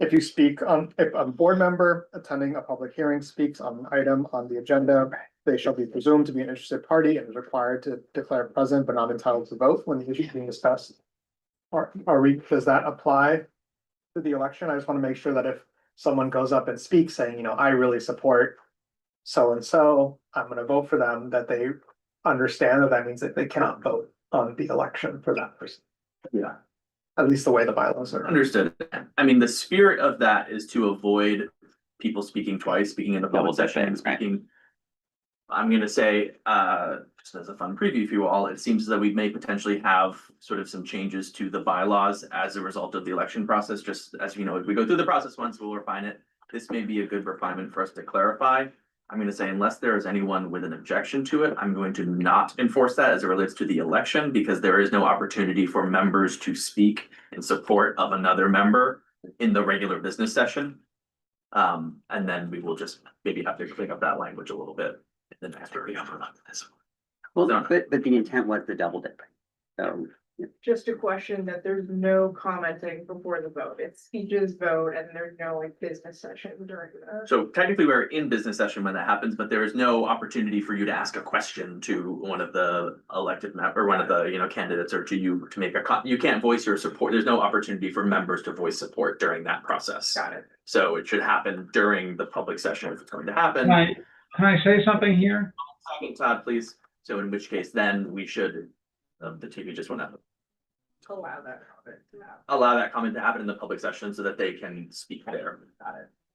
[SPEAKER 7] if you speak on, if a board member attending a public hearing speaks on an item on the agenda, they shall be presumed to be an interested party and is required to declare present but not entitled to vote when the issue is being discussed. Does that apply to the election? I just want to make sure that if someone goes up and speaks saying, you know, I really support so and so, I'm gonna vote for them, that they understand that that means that they cannot vote on the election for that person.
[SPEAKER 2] Yeah.
[SPEAKER 7] At least the way the bylaws are.
[SPEAKER 2] Understood. I mean, the spirit of that is to avoid people speaking twice, speaking in the public session, speaking. I'm gonna say, just as a fun preview for you all, it seems that we may potentially have sort of some changes to the bylaws as a result of the election process, just as you know, if we go through the process once, we'll refine it. This may be a good refinement for us to clarify. I'm gonna say unless there is anyone with an objection to it, I'm going to not enforce that as it relates to the election, because there is no opportunity for members to speak in support of another member in the regular business session. And then we will just maybe have to clean up that language a little bit in the next review.
[SPEAKER 3] Well, but the intent was the double dipping. So,
[SPEAKER 5] Just a question that there's no commenting before the vote. It's speeches, vote, and there's no like business session during the.
[SPEAKER 2] So technically, we're in business session when that happens, but there is no opportunity for you to ask a question to one of the elected or one of the, you know, candidates, or to you to make you can't voice your support. There's no opportunity for members to voice support during that process.
[SPEAKER 5] Got it.
[SPEAKER 2] So it should happen during the public session if it's going to happen.
[SPEAKER 6] Can I say something here?
[SPEAKER 2] Todd, please. So in which case, then we should, the TV just went out.
[SPEAKER 5] Allow that comment to happen.
[SPEAKER 2] Allow that comment to happen in the public session so that they can speak there.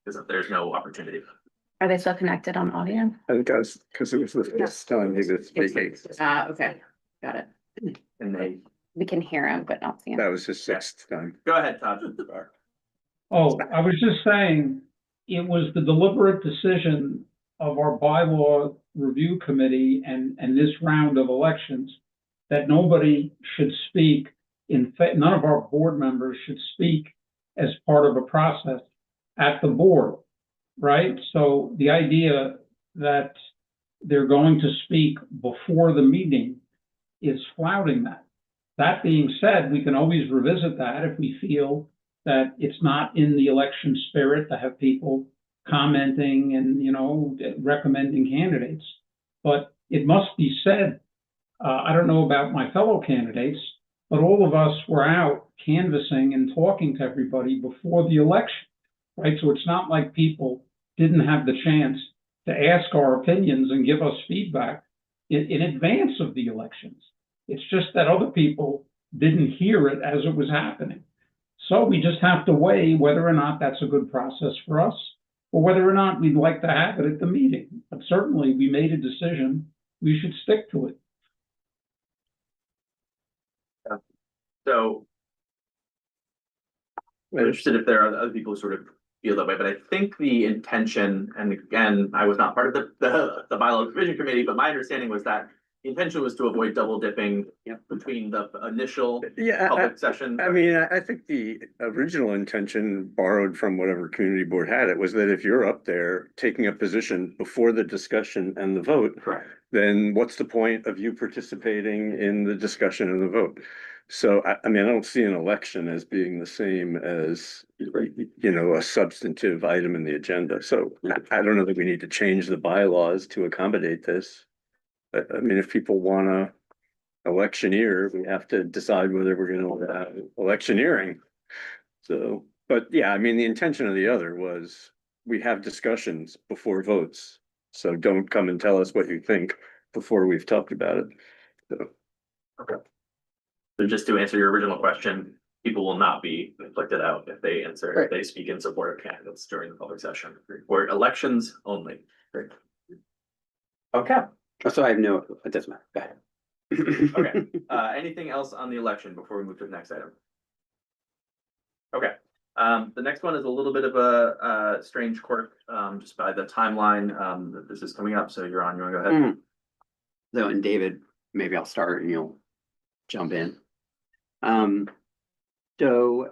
[SPEAKER 2] Because if there's no opportunity.
[SPEAKER 10] Are they still connected on audio?
[SPEAKER 9] I think I was, because it was the first time he was speaking.
[SPEAKER 10] Okay, got it.
[SPEAKER 2] And they,
[SPEAKER 10] We can hear him, but not see him.
[SPEAKER 9] That was his sixth time.
[SPEAKER 2] go ahead, Todd.
[SPEAKER 6] Oh, I was just saying, it was the deliberate decision of our bylaw review committee and this round of elections that nobody should speak none of our board members should speak as part of a process at the board, right? So the idea that they're going to speak before the meeting is flouting that. That being said, we can always revisit that if we feel that it's not in the election spirit to have people commenting and, you know, recommending candidates. But it must be said, I don't know about my fellow candidates, but all of us were out canvassing and talking to everybody before the election, right? So it's not like people didn't have the chance to ask our opinions and give us feedback in advance of the elections. It's just that other people didn't hear it as it was happening. So we just have to weigh whether or not that's a good process for us, or whether or not we'd like to have it at the meeting. But certainly we made a decision, we should stick to it.
[SPEAKER 2] So. I'm interested if there are other people who sort of feel that way, but I think the intention, and again, I was not part of the bylaw revision committee, but my understanding was that the intention was to avoid double dipping between the initial
[SPEAKER 9] Yeah,
[SPEAKER 2] public session.
[SPEAKER 9] I mean, I think the original intention, borrowed from whatever community board had it, was that if you're up there taking a position before the discussion and the vote,
[SPEAKER 2] Correct.
[SPEAKER 9] then what's the point of you participating in the discussion and the vote? So, I mean, I don't see an election as being the same as, you know, a substantive item in the agenda. So I don't know that we need to change the bylaws to accommodate this. I mean, if people wanna electioneer, we have to decide whether we're gonna have electioneering. So, but yeah, I mean, the intention of the other was we have discussions before votes. So don't come and tell us what you think before we've talked about it. So.
[SPEAKER 2] Okay. So just to answer your original question, people will not be conflicted out if they answer, if they speak in support of candidates during the public session, or elections only. Great. Okay.
[SPEAKER 3] so I have no, it doesn't matter. Go ahead.
[SPEAKER 2] Okay, anything else on the election before we move to the next item? Okay, the next one is a little bit of a strange quirk, just by the timeline, that this is coming up, so you're on, you wanna go ahead?
[SPEAKER 3] So, and David, maybe I'll start and you'll jump in. So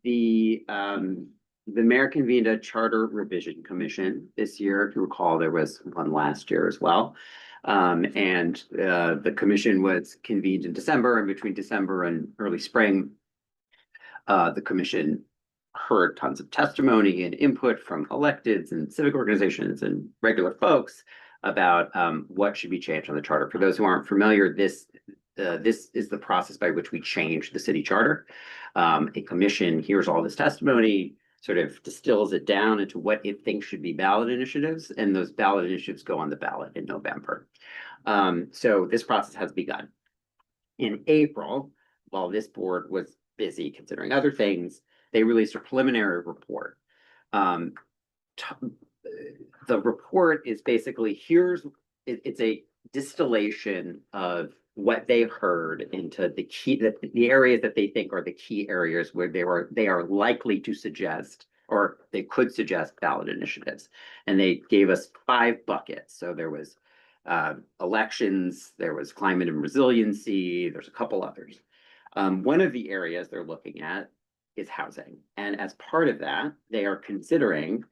[SPEAKER 3] the mayor convened a charter revision commission this year. If you recall, there was one last year as well. The commission was convened in December, and between December and early spring, the commission heard tons of testimony and input from electeds and civic organizations and regular folks about what should be changed on the charter. For those who aren't familiar, this is the process by which we change the city charter. A commission hears all this testimony, sort of distills it down into what it thinks should be ballot initiatives, and those ballot initiatives go on the ballot in November. So this process has begun. In April, while this board was busy considering other things, they released a preliminary report. The report is basically, it's a distillation of what they heard into the areas that they think are the key areas where they are likely to suggest, or they could suggest, ballot initiatives. And they gave us 5 buckets. So there was elections, there was climate and resiliency, there's a couple others. One of the areas they're looking at is housing. And as part of that, they are considering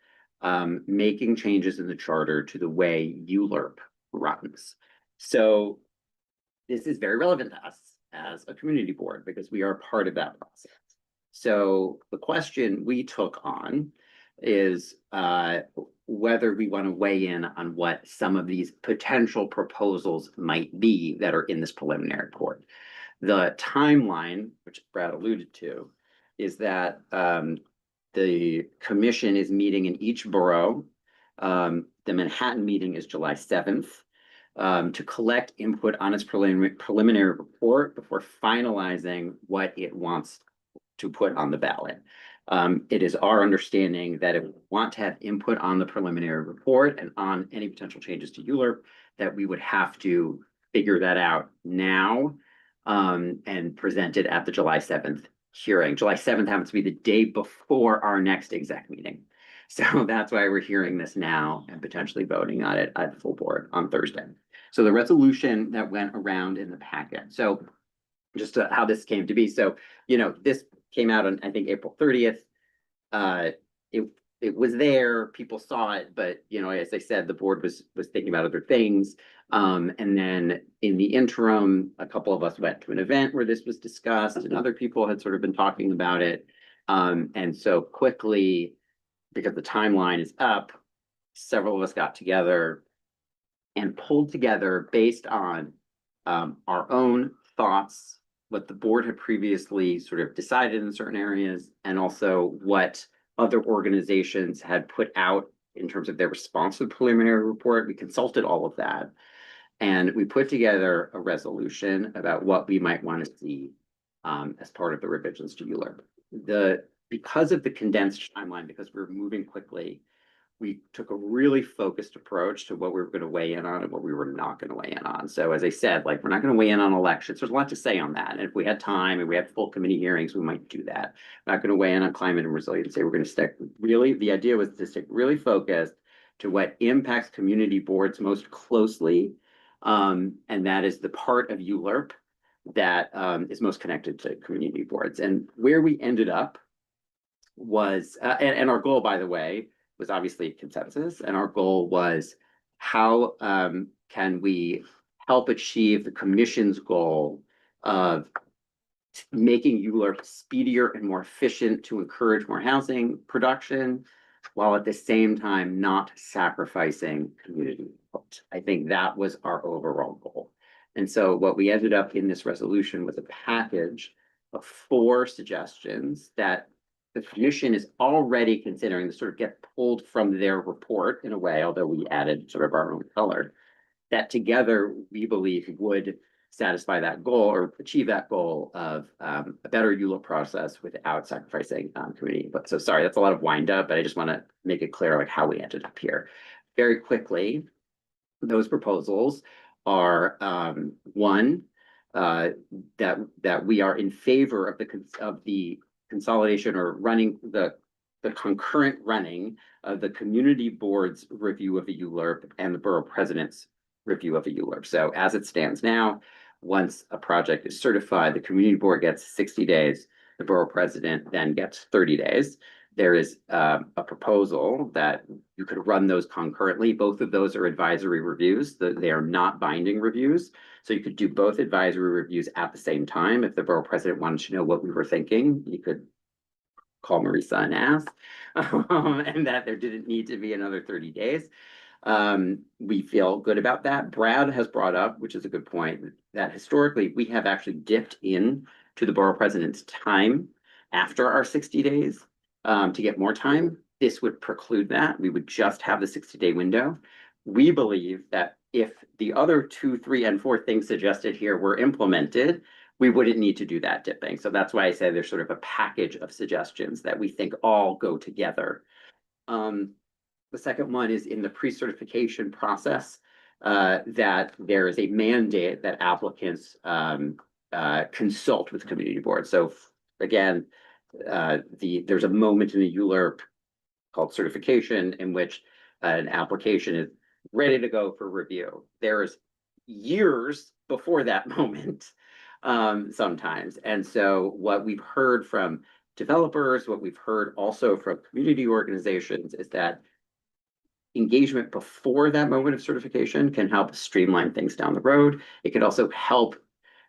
[SPEAKER 3] making changes in the charter to the way ULURP runs. So this is very relevant to us as a community board because we are part of that process. So the question we took on is whether we want to weigh in on what some of these potential proposals might be that are in this preliminary report. The timeline, which Brad alluded to, is that the commission is meeting in each borough. The Manhattan meeting is July 7th to collect input on its preliminary report before finalizing what it wants to put on the ballot. It is our understanding that if we want to have input on the preliminary report and on any potential changes to ULURP, that we would have to figure that out now and present it at the July 7th hearing. July 7th happens to be the day before our next exec meeting. So that's why we're hearing this now and potentially voting on it at the full board on Thursday. So the resolution that went around in the packet. So just how this came to be. So, this came out on, I think, April 30th. It was there, people saw it, but, as I said, the board was thinking about other things. And then in the interim, a couple of us went to an event where this was discussed and other people had sort of been talking about it. And so quickly, because the timeline is up, several of us got together and pulled together based on our own thoughts, what the board had previously sort of decided in certain areas, and also what other organizations had put out in terms of their response to the preliminary report. We consulted all of that. And we put together a resolution about what we might want to see as part of the revisions to ULURP. Because of the condensed timeline, because we're moving quickly, we took a really focused approach to what we were going to weigh in on and what we were not going to weigh in on. So as I said, we're not going to weigh in on elections. There's a lot to say on that. And if we had time and we had full committee hearings, we might do that. We're not going to weigh in on climate and resiliency. We're going to stick the idea was to stick really focused to what impacts community boards most closely. And that is the part of ULURP that is most connected to community boards. And where we ended up was, and our goal, by the way, was obviously consensus. And our goal was how can we help achieve the commission's goal of making ULURP speedier and more efficient to encourage more housing production, while at the same time not sacrificing community input. I think that was our overall goal. And so what we ended up in this resolution was a package of 4 suggestions that the commission is already considering to sort of get pulled from their report in a way, although we added sort of our own color, that together we believe would satisfy that goal or achieve that goal of a better ULURP process without sacrificing community input. So sorry, that's a lot of wind up, but I just want to make it clear how we ended up here. Very quickly, those proposals are one, that we are in favor of the consolidation or running the concurrent running of the community board's review of the ULURP and the borough president's review of a ULURP. So as it stands now, once a project is certified, the community board gets 60 days, the borough president then gets 30 days. there is a proposal that you could run those concurrently. Both of those are advisory reviews. They are not binding reviews. So you could do both advisory reviews at the same time. If the borough president wanted to know what we were thinking, you could call Marisa and ask. And that there didn't need to be another 30 days. We feel good about that. Brad has brought up, which is a good point, that historically we have actually dipped in to the borough president's time after our 60 days to get more time. This would preclude that. We would just have the 60-day window. We believe that if the other 2, 3, and 4 things suggested here were implemented, we wouldn't need to do that dipping. So that's why I say there's sort of a package of suggestions that we think all go together. The second one is in the pre-certification process, that there is a mandate that applicants consult with community boards. So again, there's a moment in the ULURP called certification in which an application is ready to go for review. There's years before that moment sometimes. And so what we've heard from developers, what we've heard also from community organizations is that engagement before that moment of certification can help streamline things down the road. It can also help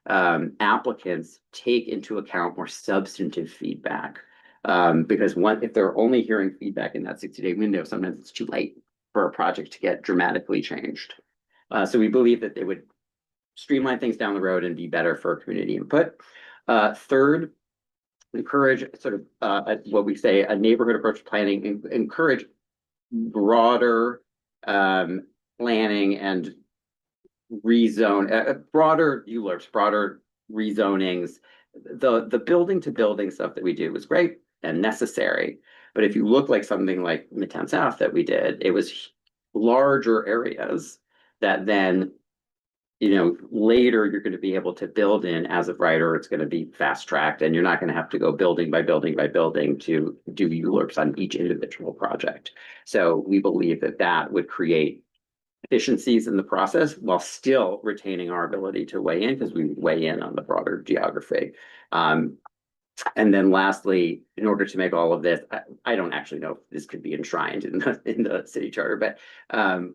[SPEAKER 3] applicants take into account more substantive feedback. Because if they're only hearing feedback in that 60-day window, sometimes it's too late for a project to get dramatically changed. So we believe that they would streamline things down the road and be better for community input. Third, encourage sort of what we say a neighborhood approach to planning, encourage broader planning and rezone, broader ULURPs, broader rezonings. The building to building stuff that we do was great and necessary. But if you look like something like Midtown South that we did, it was larger areas that then, you know, later you're going to be able to build in as of right, or it's going to be fast tracked and you're not going to have to go building by building by building to do ULURPs on each individual project. So we believe that that would create efficiencies in the process while still retaining our ability to weigh in, because we weigh in on the broader geography. And then lastly, in order to make all of this, I don't actually know if this could be enshrined in the city charter, but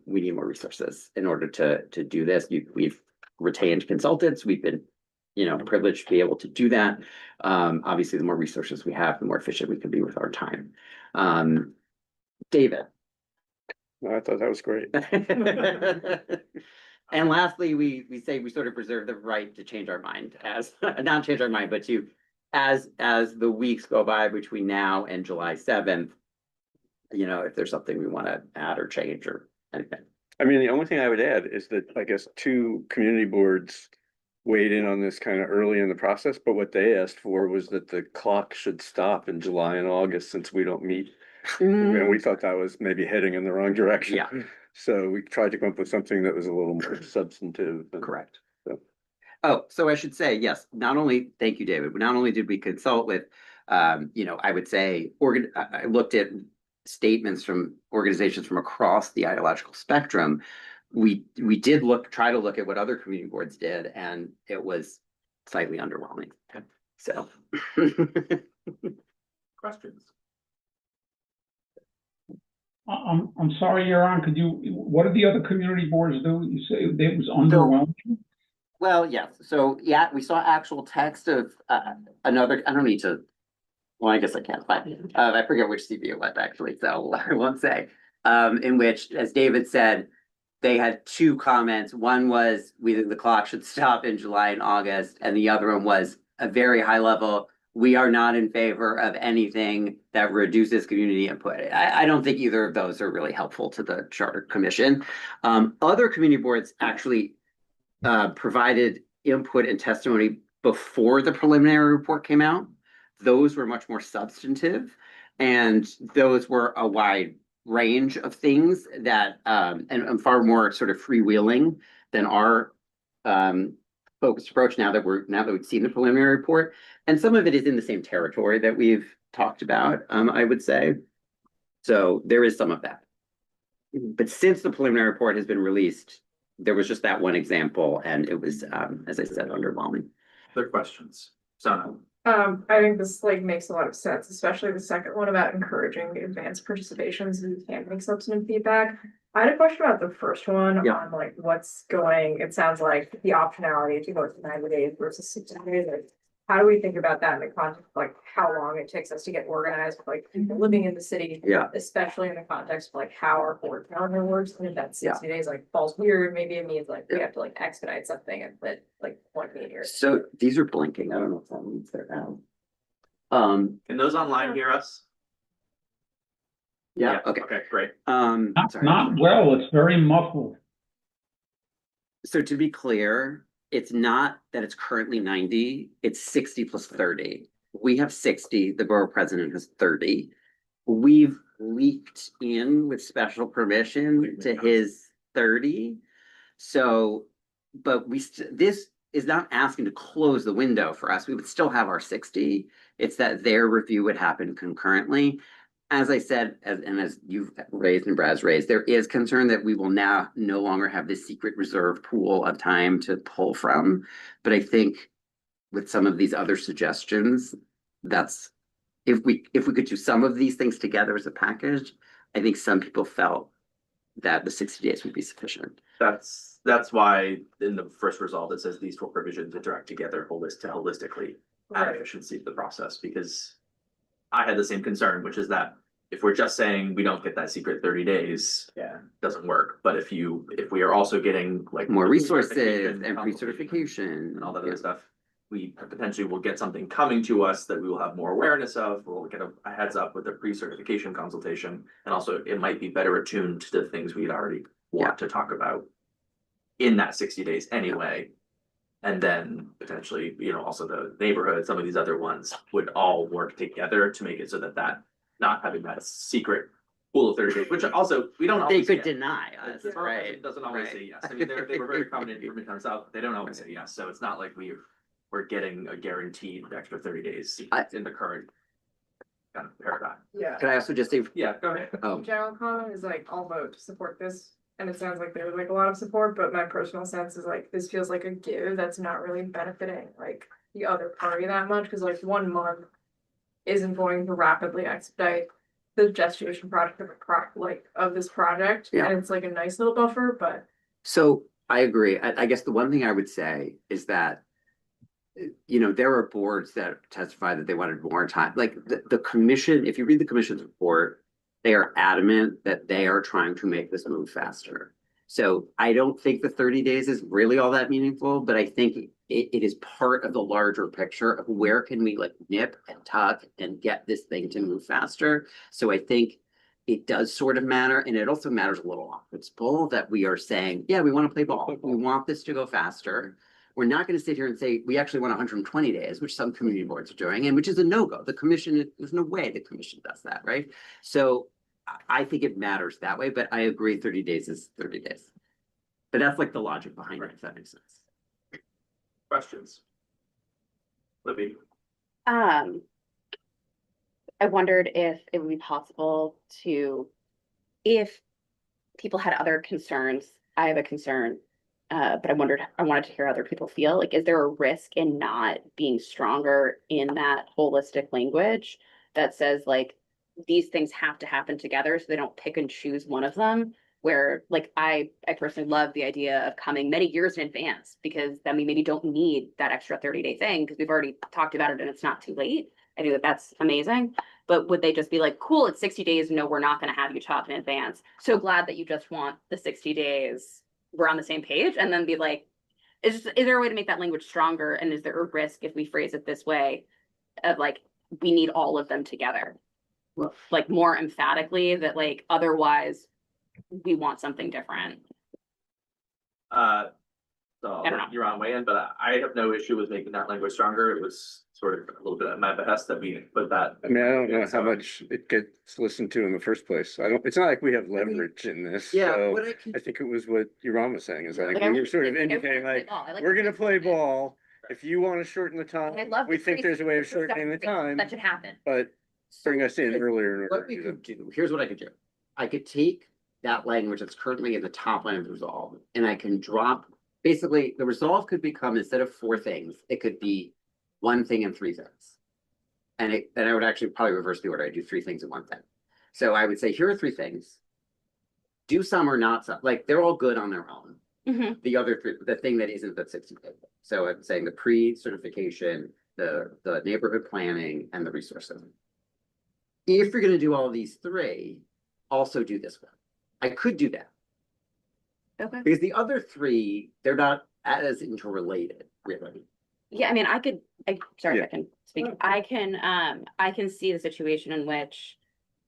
[SPEAKER 3] we need more resources in order to do this. We've retained consultants. We've been, you know, privileged to be able to do that. Obviously, the more resources we have, the more efficient we can be with our time. David.
[SPEAKER 9] I thought that was great.
[SPEAKER 3] And lastly, we say we sort of reserve the right to change our mind not change our mind, but to as the weeks go by between now and July 7th, you know, if there's something we want to add or change or anything.
[SPEAKER 9] I mean, the only thing I would add is that I guess 2 community boards weighed in on this kind of early in the process, but what they asked for was that the clock should stop in July and August since we don't meet. And we thought that was maybe heading in the wrong direction.
[SPEAKER 3] Yeah.
[SPEAKER 9] So we tried to come up with something that was a little more substantive.
[SPEAKER 3] Correct.
[SPEAKER 9] So.
[SPEAKER 3] Oh, so I should say, yes, not only, thank you, David, but not only did we consult with, you know, I would say, I looked at statements from organizations from across the ideological spectrum. We did try to look at what other community boards did, and it was slightly underwhelming. So.
[SPEAKER 2] Questions?
[SPEAKER 6] I'm sorry, Yaron, what did the other community boards do? You say it was underwhelming?
[SPEAKER 3] Well, yes. So yeah, we saw actual text of another, I don't need to, well, I guess I can't find it. I forget which CV it was actually, so I won't say. In which, as David said, they had 2 comments. One was the clock should stop in July and August, and the other one was a very high level. We are not in favor of anything that reduces community input. I don't think either of those are really helpful to the Charter Commission. Other community boards actually provided input and testimony before the preliminary report came out. Those were much more substantive, and those were a wide range of things that and far more sort of freewheeling than our focused approach now that we've seen the preliminary report. And some of it is in the same territory that we've talked about, I would say. So there is some of that. But since the preliminary report has been released, there was just that one example, and it was, as I said, underwhelming.
[SPEAKER 2] Other questions? So,
[SPEAKER 11] I think this like makes a lot of sense, especially the second one about encouraging advanced participation so you can make substantive feedback. I had a question about the first one
[SPEAKER 3] Yeah.
[SPEAKER 11] on like what's going, it sounds like the optionality to go to 90 days versus 60 days. Like, how do we think about that in the context of like how long it takes us to get organized, like living in the city?
[SPEAKER 3] Yeah.
[SPEAKER 11] Especially in the context of like how our board calendar works, and if that 60 days like falls weird, maybe it means like we have to like expedite something and put like one meeting or.
[SPEAKER 3] So these are blinking. I don't know if that means they're out.
[SPEAKER 2] can those online hear us?
[SPEAKER 3] Yeah, okay.
[SPEAKER 2] Okay, great.
[SPEAKER 3] Sorry.
[SPEAKER 6] Not well, it's very muffled.
[SPEAKER 3] So to be clear, it's not that it's currently 90, it's 60 plus 30. We have 60, the borough president has 30. We've leaked in with special permission to his 30. So, but this is not asking to close the window for us. We would still have our 60. It's that their review would happen concurrently. As I said, as you've raised and Brad's raised, there is concern that we will now no longer have this secret reserve pool of time to pull from. But I think with some of these other suggestions, that's, if we could do some of these things together as a package, I think some people felt that the 60 days would be sufficient.
[SPEAKER 2] That's why in the first resolve, it says these 4 provisions interact together holistically add
[SPEAKER 11] Right.
[SPEAKER 2] efficiency to the process, because I had the same concern, which is that if we're just saying we don't get that secret 30 days,
[SPEAKER 11] Yeah.
[SPEAKER 2] it doesn't work. But if we are also getting like
[SPEAKER 3] More resources
[SPEAKER 2] certification,
[SPEAKER 3] and
[SPEAKER 2] consultation,
[SPEAKER 3] pre-certification.
[SPEAKER 2] and all that other stuff, we potentially will get something coming to us that we will have more awareness of. We'll get a heads up with a pre-certification consultation, and also it might be better attuned to the things we'd already want to talk about in that 60 days anyway. And then potentially, also the neighborhood, some of these other ones would all work together to make it so that not having that secret pool of 30 days, which also we don't
[SPEAKER 3] They
[SPEAKER 2] always
[SPEAKER 3] could
[SPEAKER 2] get.
[SPEAKER 3] deny us,
[SPEAKER 2] The borough
[SPEAKER 3] right?
[SPEAKER 2] doesn't always say
[SPEAKER 3] right.
[SPEAKER 2] yes. I mean, they were very confident for Midtown South. They don't always say yes. So it's not like we're getting a guaranteed extra 30 days in the current kind of paradigm.
[SPEAKER 11] Yeah.
[SPEAKER 3] Could I also just say,
[SPEAKER 2] Yeah, go ahead.
[SPEAKER 11] General comment is like, I'll vote to support this, and it sounds like there was like a lot of support, but my personal sense is like, this feels like a give that's not really benefiting like the other party that much, because like 1 month isn't going to rapidly expedite the gestation project of this project,
[SPEAKER 3] Yeah.
[SPEAKER 11] and it's like a nice little buffer, but.
[SPEAKER 3] so I agree. I guess the one thing I would say is that, there are boards that testify that they wanted more time. Like the commission, if you read the commission's report, they are adamant that they are trying to make this move faster. So I don't think the 30 days is really all that meaningful, but I think it is part of the larger picture of where can we like nip and tuck and get this thing to move faster. So I think it does sort of matter, and it also matters a little off principle that we are saying, yeah, we want to play ball. We want this to go faster. We're not going to sit here and say, we actually want 120 days, which some community boards are doing, and which is a no-go. The commission, there's no way the commission does that, right? So I think it matters that way, but I agree 30 days is 30 days. But that's like the logic behind it, if that makes sense.
[SPEAKER 2] Questions? Libby?
[SPEAKER 10] I wondered if it would be possible to, if people had other concerns, I have a concern. But I wanted to hear how other people feel. Like, is there a risk in not being stronger in that holistic language that says like, these things have to happen together so they don't pick and choose one of them? Where like, I personally love the idea of coming many years in advance, because then we maybe don't need that extra 30-day thing because we've already talked about it and it's not too late. I think that that's amazing. But would they just be like, cool, it's 60 days. No, we're not going to have you talk in advance. So glad that you just want the 60 days. We're on the same page, and then be like, is there a way to make that language stronger? And is there a risk if we phrase it this way of like, we need all of them together? Like more emphatically that like, otherwise we want something different.
[SPEAKER 2] So
[SPEAKER 10] I don't know.
[SPEAKER 2] you're on way in, but I have no issue with making that language stronger. It was sort of a little bit at my behest that we put that.
[SPEAKER 9] I mean, I don't know how much it gets listened to in the first place. It's not like we have leverage in this, so I think it was what Yaron was saying, is like,
[SPEAKER 10] Like,
[SPEAKER 9] we were sort of indicating like, we're gonna play ball. If you wanna shorten the time,
[SPEAKER 10] I love
[SPEAKER 9] we
[SPEAKER 10] the
[SPEAKER 9] think there's a way of
[SPEAKER 10] stuff
[SPEAKER 9] shortening the time,
[SPEAKER 10] that should happen.
[SPEAKER 9] but bring us in earlier. in order
[SPEAKER 3] What we
[SPEAKER 9] to do
[SPEAKER 3] could do, here's what I could do. I could take that language that's currently in the top line of the resolve, and I can drop, basically, the resolve could become, instead of 4 things, it could be one thing and three things. And I would actually probably reverse the order. I do three things and one thing. So I would say, here are three things. Do some or not some, like they're all good on their own.
[SPEAKER 10] Mhm.
[SPEAKER 3] The other three, the thing that isn't that 60 day. So I'm saying the pre-certification, the neighborhood planning and the resources. If you're gonna do all these three, also do this one. I could do that.
[SPEAKER 10] Okay.
[SPEAKER 3] Because the other three, they're not as interrelated, really.
[SPEAKER 10] Yeah, I mean, sorry, if
[SPEAKER 9] Yeah.
[SPEAKER 10] I can speak, I can see the situation in which,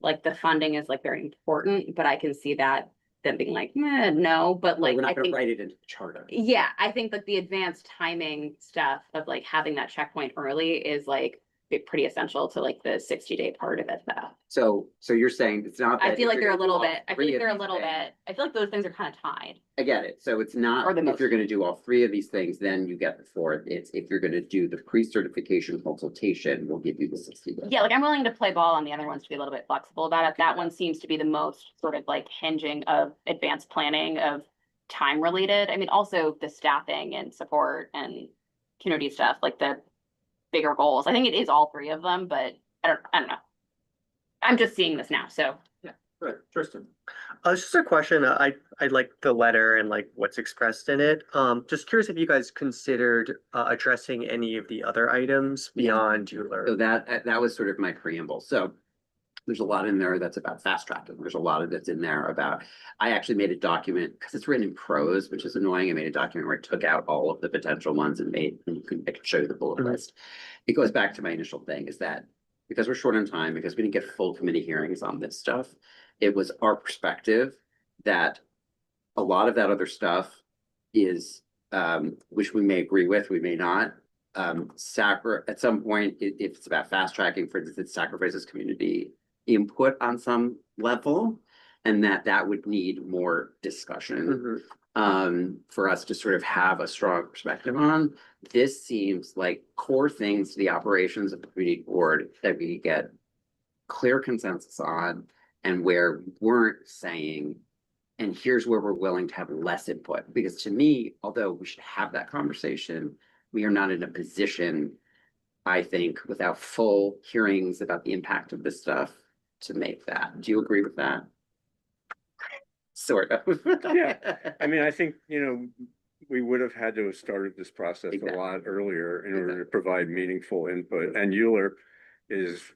[SPEAKER 10] like, the funding is like very important, but I can see that them being like, no, but like,
[SPEAKER 3] We're
[SPEAKER 10] I
[SPEAKER 3] not gonna
[SPEAKER 10] think.
[SPEAKER 3] write it into the charter.
[SPEAKER 10] Yeah, I think like the advanced timing stuff of like having that checkpoint early is like pretty essential to like the 60-day part of it though.
[SPEAKER 3] So you're saying it's not.
[SPEAKER 10] I
[SPEAKER 3] that
[SPEAKER 10] feel
[SPEAKER 3] if
[SPEAKER 10] like
[SPEAKER 3] you're
[SPEAKER 10] they're a
[SPEAKER 3] gonna do
[SPEAKER 10] little
[SPEAKER 3] all
[SPEAKER 10] bit, I feel
[SPEAKER 3] three
[SPEAKER 10] like
[SPEAKER 3] of
[SPEAKER 10] they're a
[SPEAKER 3] these
[SPEAKER 10] little
[SPEAKER 3] things-
[SPEAKER 10] bit, I feel like those things are kind of tied.
[SPEAKER 3] I get it. So it's not,
[SPEAKER 10] Or the
[SPEAKER 3] if
[SPEAKER 10] most.
[SPEAKER 3] you're gonna do all three of these things, then you get the fourth. It's if you're gonna do the pre-certification consultation, we'll give you the 60 days.
[SPEAKER 10] Yeah, like I'm willing to play ball on the other ones to be a little bit flexible about it. That one seems to be the most sort of like hinging of advanced planning of time related. I mean, also the staffing and support and community stuff, like the bigger goals. I think it is all three of them, but I don't know. I'm just seeing this now, so.
[SPEAKER 2] Good, Tristan.
[SPEAKER 1] It's just a question. I like the letter and like what's expressed in it. Just curious if you guys considered addressing any of the other items beyond
[SPEAKER 3] So
[SPEAKER 1] Euler.
[SPEAKER 3] that was sort of my preamble. So there's a lot in there that's about fast tracking. There's a lot of that's in there about, I actually made a document because it's written in prose, which is annoying. I made a document where I took out all of the potential ones and I could show you the bullet
[SPEAKER 1] Mhm.
[SPEAKER 3] list. It goes back to my initial thing is that because we're short on time, because we didn't get full committee hearings on this stuff, it was our perspective that a lot of that other stuff is, which we may agree with, we may not. At some point, if it's about fast tracking, for instance, it sacrifices community input on some level, and that would need more discussion.
[SPEAKER 1] Mhm.
[SPEAKER 3] For us to sort of have a strong perspective on. This seems like core things to the operations of the community board that we get clear consensus on, and where we weren't saying, and here's where we're willing to have less input. Because to me, although we should have that conversation, we are not in a position, I think, without full hearings about the impact of this stuff to make that. Do you agree with that? Sort of.
[SPEAKER 9] Yeah. I mean, I think, we would have had to have started this process a
[SPEAKER 3] Exactly.
[SPEAKER 9] lot earlier in order to provide meaningful input. And Euler is,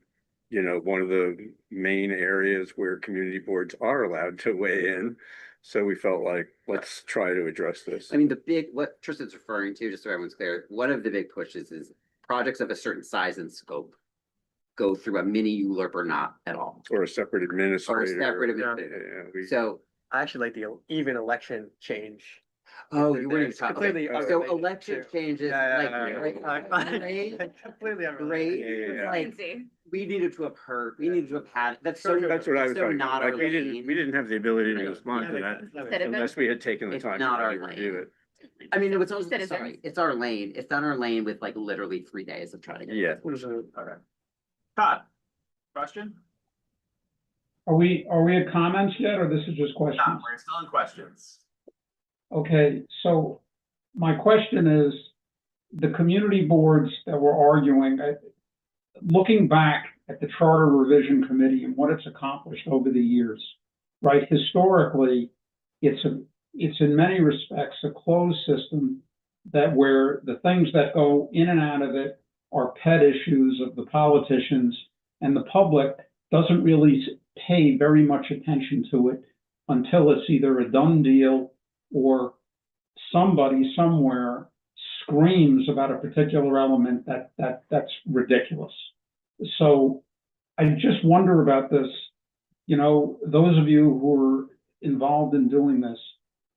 [SPEAKER 9] one of the main areas where community boards are allowed to weigh in. So we felt like, let's try to address this.
[SPEAKER 3] I mean, what Tristan's referring to, just so everyone's clear, one of the big pushes is projects of a certain size and scope go through a mini ULURP or not at all.
[SPEAKER 9] Or a separate administrator.
[SPEAKER 3] separate
[SPEAKER 1] Yeah.
[SPEAKER 9] administrator.
[SPEAKER 3] So,
[SPEAKER 1] I actually like the even election change.
[SPEAKER 3] oh, you weren't even
[SPEAKER 1] It's
[SPEAKER 3] talking.
[SPEAKER 1] completely
[SPEAKER 3] Okay. So
[SPEAKER 1] unrelated
[SPEAKER 3] election
[SPEAKER 1] to-
[SPEAKER 3] changes,
[SPEAKER 1] Completely unrelated.
[SPEAKER 3] great,
[SPEAKER 9] Yeah.
[SPEAKER 3] like, we needed to have heard, we needed to have had, that's so.
[SPEAKER 9] That's what I was
[SPEAKER 3] so
[SPEAKER 9] talking
[SPEAKER 3] not
[SPEAKER 9] about. Like,
[SPEAKER 3] our
[SPEAKER 9] we
[SPEAKER 3] lane.
[SPEAKER 9] didn't have the ability to
[SPEAKER 3] Right.
[SPEAKER 9] respond to
[SPEAKER 1] Yeah,
[SPEAKER 9] that
[SPEAKER 1] that
[SPEAKER 10] makes
[SPEAKER 9] unless we had taken the
[SPEAKER 3] It's
[SPEAKER 9] time
[SPEAKER 3] not
[SPEAKER 9] to
[SPEAKER 3] our
[SPEAKER 9] really review
[SPEAKER 3] lane.
[SPEAKER 9] it.
[SPEAKER 3] I mean, it was also,
[SPEAKER 10] Citizens.
[SPEAKER 3] sorry, it's our lane, it's on our lane with like literally 3 days of trying to get.
[SPEAKER 9] Yeah.
[SPEAKER 2] Okay. Todd, question?
[SPEAKER 6] Are we at comments yet, or this is just questions?
[SPEAKER 2] No, we're still in questions.
[SPEAKER 6] Okay, so my question is, the community boards that we're arguing, looking back at the Charter Revision Committee and what it's accomplished over the years, right? Historically, it's in many respects a closed system that where the things that go in and out of it are pet issues of the politicians, and the public doesn't really pay very much attention to it until it's either a done deal or somebody somewhere screams about a particular element that's ridiculous. So I just wonder about this, those of you who are involved in doing this,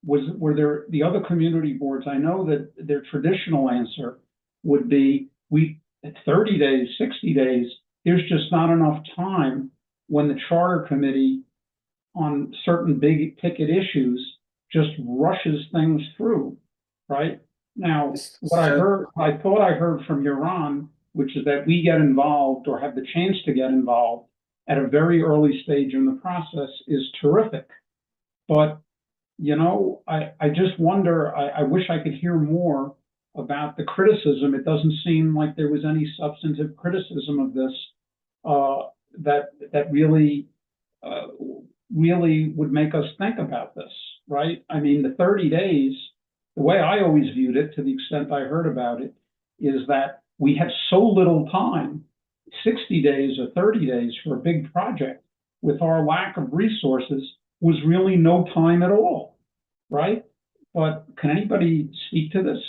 [SPEAKER 6] were there the other community boards? I know that their traditional answer would be at 30 days, 60 days, there's just not enough time when the charter committee on certain big ticket issues just rushes things through, right? Now, I thought I heard from Yaron, which is that we get involved or have the chance to get involved at a very early stage in the process is terrific. But, I just wonder, I wish I could hear more about the criticism. It doesn't seem like there was any substantive criticism of this, that really, really would make us think about this, right? I mean, the 30 days, the way I always viewed it, to the extent I heard about it, is that we have so little time, 60 days or 30 days for a big project, with our lack of resources, was really no time at all, right? But can anybody speak to this?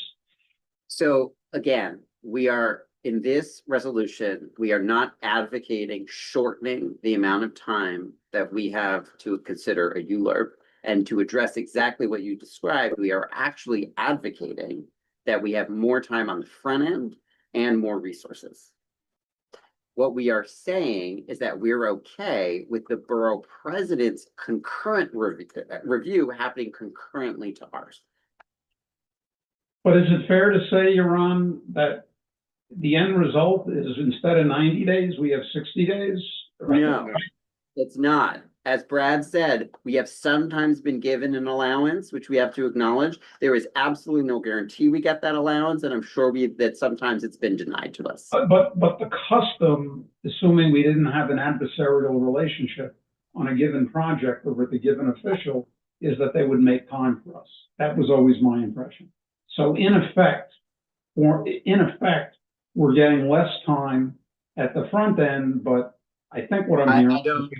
[SPEAKER 3] So again, we are, in this resolution, we are not advocating shortening the amount of time that we have to consider a ULURP. And to address exactly what you described, we are actually advocating that we have more time on the front end and more resources. What we are saying is that we're okay with the borough president's concurrent review happening concurrently to ours.
[SPEAKER 6] But is it fair to say, Yaron, that the end result is instead of 90 days, we have 60 days?
[SPEAKER 3] No, it's not. As Brad said, we have sometimes been given an allowance, which we have to acknowledge. There is absolutely no guarantee we get that allowance, and I'm sure that sometimes it's been denied to us.
[SPEAKER 6] But the custom, assuming we didn't have an adversarial relationship on a given project or with a given official, is that they would make time for us. That was always my impression. So in effect, we're getting less time at the front end, but I think what I'm hearing.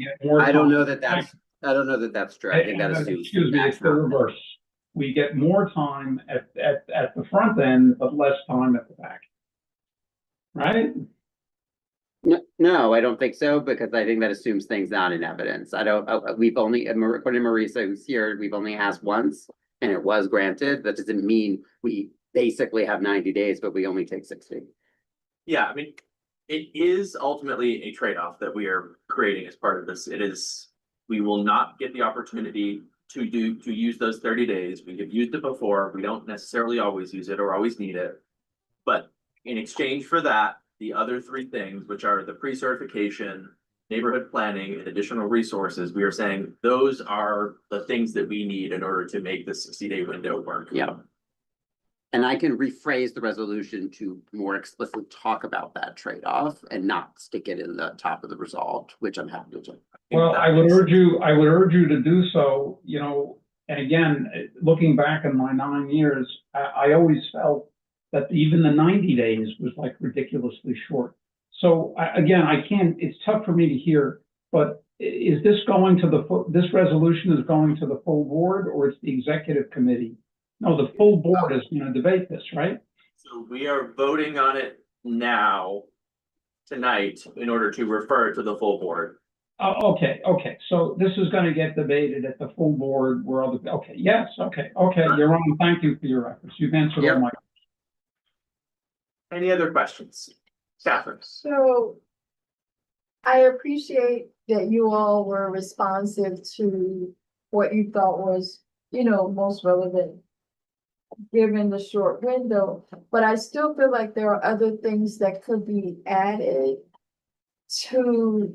[SPEAKER 3] I don't know that that's true. I think that assumes.
[SPEAKER 6] Excuse me, it's the reverse. We get more time at the front end, but less time at the back. Right?
[SPEAKER 3] No, I don't think so, because I think that assumes things not in evidence. We've only, according to Marisa, who's here, we've only asked once and it was granted. That doesn't mean we basically have 90 days, but we only take 60.
[SPEAKER 2] Yeah, I mean, it is ultimately a trade-off that we are creating as part of this. It is, we will not get the opportunity to use those 30 days. We have used it before. We don't necessarily always use it or always need it. But in exchange for that, the other three things, which are the pre-certification, neighborhood planning, and additional resources, we are saying those are the things that we need in order to make the 60-day window work.
[SPEAKER 3] Yeah. And I can rephrase the resolution to more explicitly talk about that trade-off and not stick it in the top of the resolved, which I'm happy to do.
[SPEAKER 6] Well, I would urge you to do so, you know, and again, looking back in my 9 years, I always felt that even the 90 days was like ridiculously short. So again, it's tough for me to hear, but is this going to this resolution is going to the full board, or it's the executive committee? No, the full board is going to debate this, right?
[SPEAKER 2] So we are voting on it now, tonight, in order to refer it to the full board.
[SPEAKER 6] Okay. So this is going to get debated at the full board where other, okay, yes, okay. You're on. Thank you for your efforts. You've answered all my.
[SPEAKER 2] Any other questions? Catherine?
[SPEAKER 5] So I appreciate that you all were responsive to what you thought was, most relevant given the short window, but I still feel like there are other things that could be added to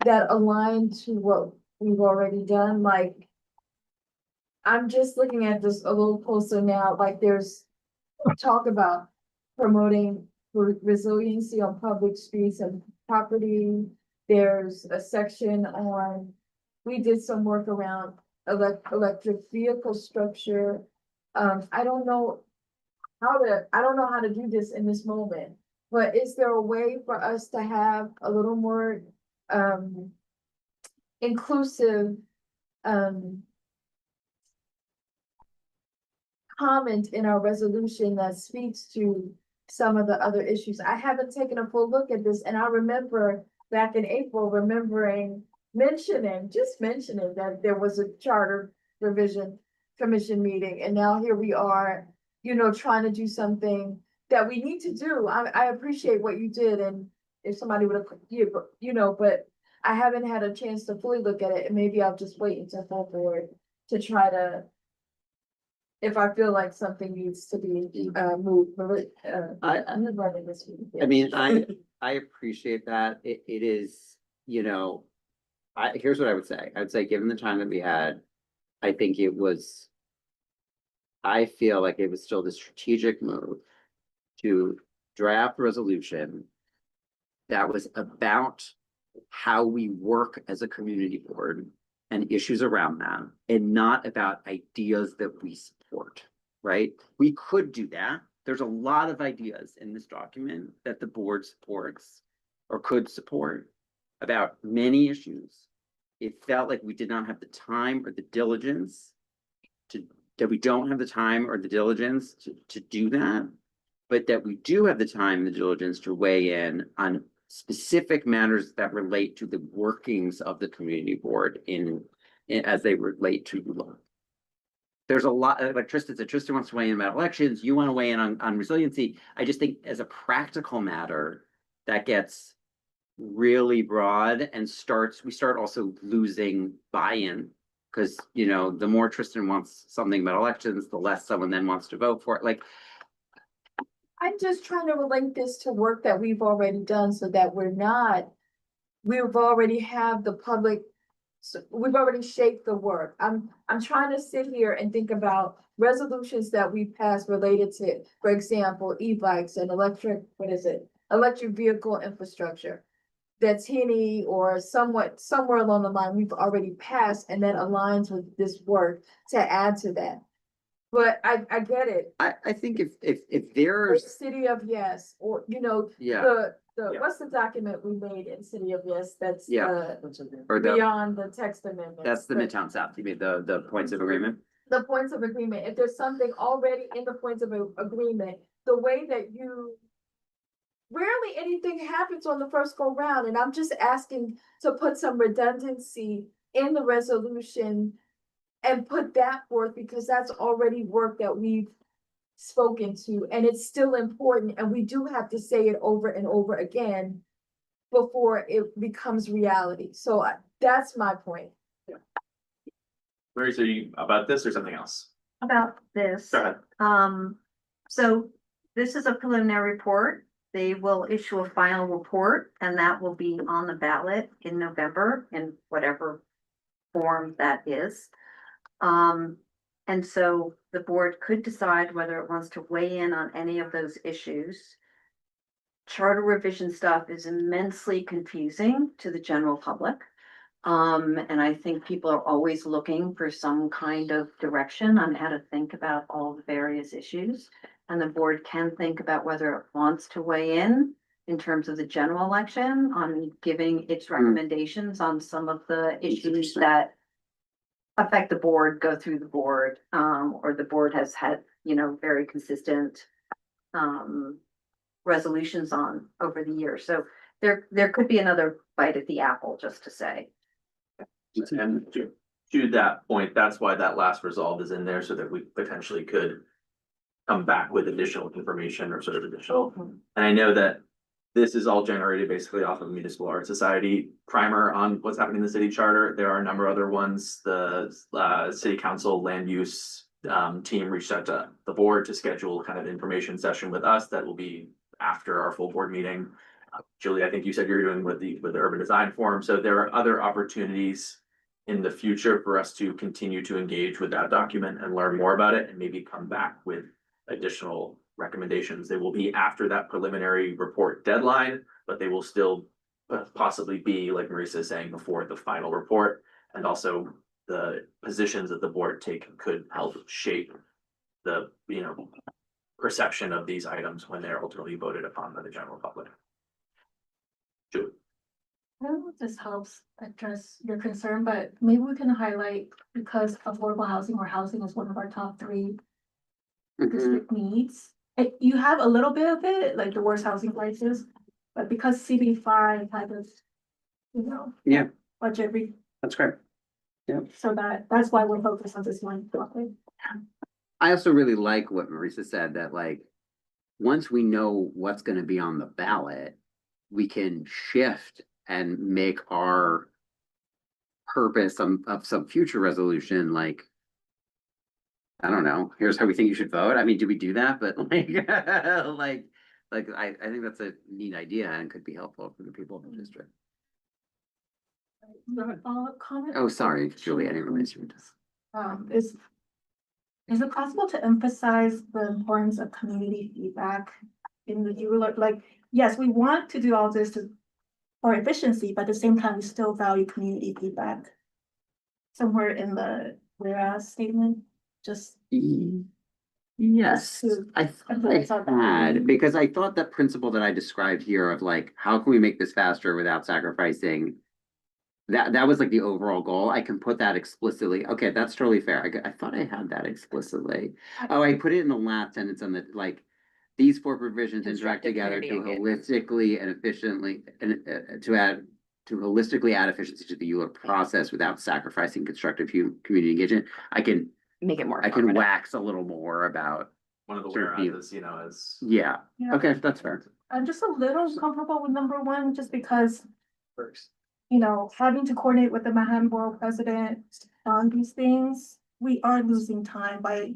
[SPEAKER 5] that align to what we've already done. Like, I'm just looking at this a little closer now, like there's talk about promoting resiliency on public streets and property. There's a section on, we did some work around electric vehicle structure. I don't know how to do this in this moment, but is there a way for us to have a little more inclusive comment in our resolution that speaks to some of the other issues? I haven't taken a full look at this, and I remember back in April mentioning that there was a charter revision commission meeting, and now here we are, trying to do something that we need to do. I appreciate what you did, and if somebody would have, but I haven't had a chance to fully look at it, and maybe I'll just wait until full board to try to, if I feel like something needs to be moved. I'm not running this.
[SPEAKER 3] I mean, I appreciate that. It is, here's what I would say. I would say, given the time that we had, I feel like it was still the strategic move to draft resolution that was about how we work as a community board and issues around that, and not about ideas that we support, right? We could do that. There's a lot of ideas in this document that the board supports or could support about many issues. It felt like we did not have the time or the diligence that we don't have the time or the diligence to do that, but that we do have the time and the diligence to weigh in on specific matters that relate to the workings of the community board as they relate to law. There's a lot, like Tristan said, Tristan wants to weigh in about elections, you want to weigh in on resiliency. I just think as a practical matter, that gets really broad and we start also losing buy-in. Because, you know, the more Tristan wants something about elections, the less someone then wants to vote for it. Like,
[SPEAKER 5] I'm just trying to relate this to work that we've already done so that we've already have the public. So we've already shaped the work. I'm trying to sit here and think about resolutions that we passed related to, for example, e-bikes and electric vehicle infrastructure. That's Henny or somewhere along the line we've already passed and that aligns with this work to add to that. But I get it.
[SPEAKER 3] I think if there's,
[SPEAKER 5] City of Yes, or, you know,
[SPEAKER 3] yeah,
[SPEAKER 5] what's the document we made in City of Yes that's
[SPEAKER 3] Yeah. or
[SPEAKER 5] beyond the text amendment?
[SPEAKER 3] that's the Midtown South, you mean the points of agreement?
[SPEAKER 5] The points of agreement, if there's something already in the points of agreement, the way that rarely anything happens on the first go round, and I'm just asking to put some redundancy in the resolution and put that forth because that's already work that we've spoken to, and it's still important, and we do have to say it over and over again before it becomes reality. So that's my point.
[SPEAKER 2] Mary, so you about this or something else?
[SPEAKER 12] About this.
[SPEAKER 2] Go ahead.
[SPEAKER 12] So this is a preliminary report. They will issue a final report and that will be on the ballot in November in whatever form that is. And so the board could decide whether it wants to weigh in on any of those issues. Charter revision stuff is immensely confusing to the general public. And I think people are always looking for some kind of direction on how to think about all the various issues. And the board can think about whether it wants to weigh in terms of the general election on giving its recommendations on some of the issues that affect the board, go through the board, or the board has had, you know, very consistent resolutions on over the years. So there could be another bite at the apple, just to say.
[SPEAKER 2] And to that point, that's why that last resolve is in there so that we potentially could come back with additional information or sort of additional. And I know that this is all generated basically off of Municipal Art Society primer on what's happening in the city charter. There are a number of other ones. The city council land use team reached out to the board to schedule kind of information session with us that will be after our full board meeting. Julie, I think you said you're doing with the urban design forum. So there are other opportunities in the future for us to continue to engage with that document and learn more about it and maybe come back with additional recommendations. They will be after that preliminary report deadline, but they will still possibly be, like Marisa is saying, before the final report. And also the positions that the board take could help shape the, you know, perception of these items when they're ultimately voted upon by the general public. Julie.
[SPEAKER 13] I don't know if this helps address your concern, but maybe we can highlight, because affordable housing or housing is one of our top 3 district needs. You have a little bit of it, like the worst housing prices, but because CB5 had this, you know.
[SPEAKER 3] Yeah.
[SPEAKER 13] Budget
[SPEAKER 3] That's great.
[SPEAKER 13] so that's why we're focused on this one topic.
[SPEAKER 3] I also really like what Marisa said, that like, once we know what's gonna be on the ballot, we can shift and make our purpose of some future resolution, like, I don't know, here's how we think you should vote. I mean, do we do that? But like, I think that's a neat idea and could be helpful for the people in the district.
[SPEAKER 13] Follow-up comment?
[SPEAKER 3] Oh, sorry, Julie, I didn't realize you were just.
[SPEAKER 13] Is it possible to emphasize the importance of community feedback in the ULURP, like, yes, we want to do all this for efficiency, but at the same time, we still value community feedback. Somewhere in the whereas statement, just.
[SPEAKER 3] Yes, I
[SPEAKER 13] I
[SPEAKER 3] thought I had, because I thought the principle that I described here of like, how can we make this faster without sacrificing? That was like the overall goal. I can put that explicitly. Okay, that's totally fair. I thought I had that explicitly. Oh, I put it in the last sentence on the, like, these four provisions interact
[SPEAKER 10] Constructive
[SPEAKER 3] together to
[SPEAKER 10] community
[SPEAKER 3] holistically and efficiently, and to holistically add efficiency to the ULURP process without sacrificing constructive community engagement. I can
[SPEAKER 10] Make it more.
[SPEAKER 3] can
[SPEAKER 10] informative.
[SPEAKER 3] wax a little more about,
[SPEAKER 2] One of the
[SPEAKER 3] Sort of be-
[SPEAKER 2] whereas, is.
[SPEAKER 3] yeah,
[SPEAKER 13] Yeah.
[SPEAKER 3] okay, that's fair.
[SPEAKER 13] I'm just a little uncomfortable with number one, just because,
[SPEAKER 1] First.
[SPEAKER 13] you know, having to coordinate with the Manhattan Borough President on these things, we are losing time by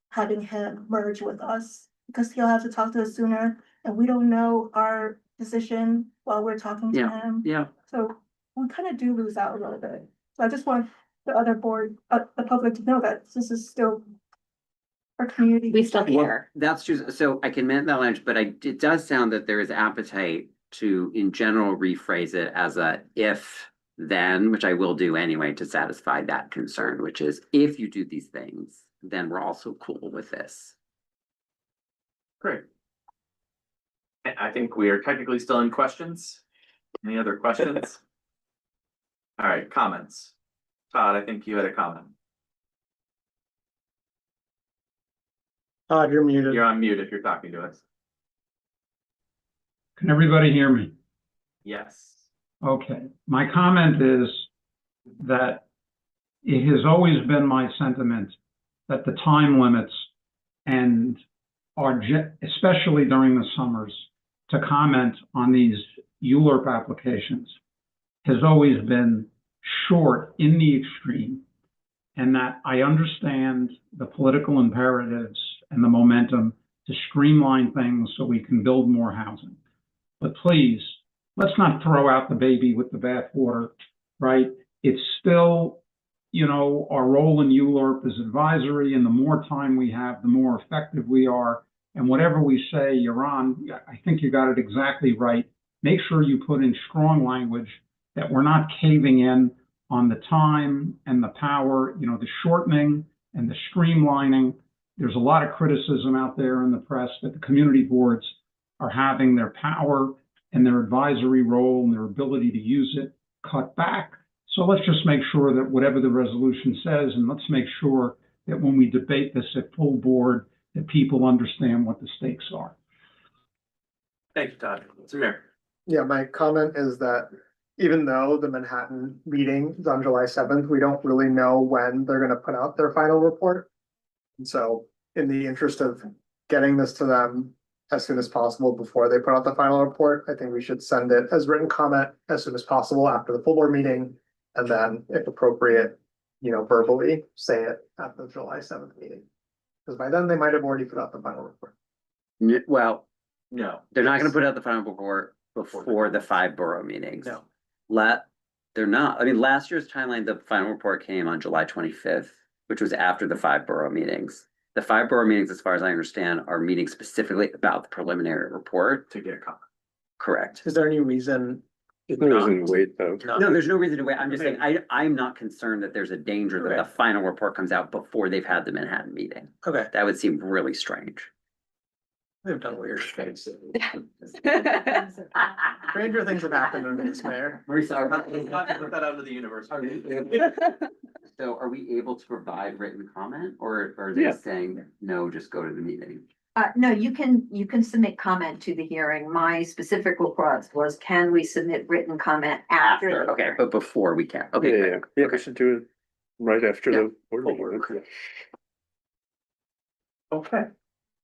[SPEAKER 13] having him merge with us, because he'll have to talk to us sooner, and we don't know our decision while we're talking to him.
[SPEAKER 3] Yeah,
[SPEAKER 13] So we kind of do lose out a little bit. So I just want the other board, the public to know that this is still our community.
[SPEAKER 10] We still
[SPEAKER 3] well,
[SPEAKER 10] care.
[SPEAKER 3] that's true. So I can amend that language, but it does sound that there is appetite to, in general, rephrase it as a if then, which I will do anyway to satisfy that concern, which is if you do these things, then we're also cool with this.
[SPEAKER 2] Great. I think we are technically still in questions. Any other questions? All right, comments. Todd, I think you had a comment.
[SPEAKER 7] Todd, you're muted.
[SPEAKER 2] You're on mute if you're talking to us.
[SPEAKER 6] Can everybody hear me?
[SPEAKER 2] Yes.
[SPEAKER 6] Okay, my comment is that it has always been my sentiment that the time limits and especially during the summers, to comment on these ULURP applications has always been short in the extreme, and that I understand the political imperatives and the momentum to streamline things so we can build more housing. But please, let's not throw out the baby with the bathwater, right? It's still, you know, our role in ULURP is advisory, and the more time we have, the more effective we are. And whatever we say, Yaron, I think you got it exactly right. Make sure you put in strong language that we're not caving in on the time and the power, you know, the shortening and the streamlining. There's a lot of criticism out there in the press that the community boards are having their power and their advisory role and their ability to use it cut back. So let's just make sure that whatever the resolution says, and let's make sure that when we debate this at full board, that people understand what the stakes are.
[SPEAKER 2] Thank you, Todd. Samir.
[SPEAKER 7] Yeah, my comment is that even though the Manhattan meeting is on July 7th, we don't really know when they're gonna put out their final report. And so in the interest of getting this to them as soon as possible before they put out the final report, I think we should send it as written comment as soon as possible after the full board meeting. And then if appropriate, you know, verbally say it at the July 7th meeting. Because by then they might have already put out the final report.
[SPEAKER 3] Well,
[SPEAKER 2] No.
[SPEAKER 3] they're not gonna put out the final report before the 5 borough meetings.
[SPEAKER 1] No.
[SPEAKER 3] They're not. I mean, last year's timeline, the final report came on July 25th, which was after the 5 borough meetings. The 5 borough meetings, as far as I understand, are meeting specifically about the preliminary report.
[SPEAKER 2] To get comment.
[SPEAKER 3] Correct.
[SPEAKER 7] Is there any reason?
[SPEAKER 9] No reason to wait though.
[SPEAKER 3] No, there's no reason to wait. I'm just saying, I'm not concerned that there's a danger that the
[SPEAKER 7] Okay.
[SPEAKER 3] final report comes out before they've had the Manhattan meeting.
[SPEAKER 7] Okay,
[SPEAKER 3] That would seem really strange.
[SPEAKER 7] they've done weird things. Stranger things have happened under this mayor.
[SPEAKER 3] Marisa,
[SPEAKER 2] Put that out into the universe.
[SPEAKER 3] so are we able to provide written comment, or are they
[SPEAKER 9] Yeah.
[SPEAKER 3] saying, no, just go to the meeting?
[SPEAKER 12] No, you can submit comment to the hearing. My specific request was, can we submit written comment after? the
[SPEAKER 3] Okay,
[SPEAKER 12] hearing?
[SPEAKER 3] but before we can, okay.
[SPEAKER 9] Yeah,
[SPEAKER 3] great.
[SPEAKER 9] yeah,
[SPEAKER 3] Okay.
[SPEAKER 9] we should do it right after
[SPEAKER 3] Yeah.
[SPEAKER 9] the board meeting.
[SPEAKER 2] Okay.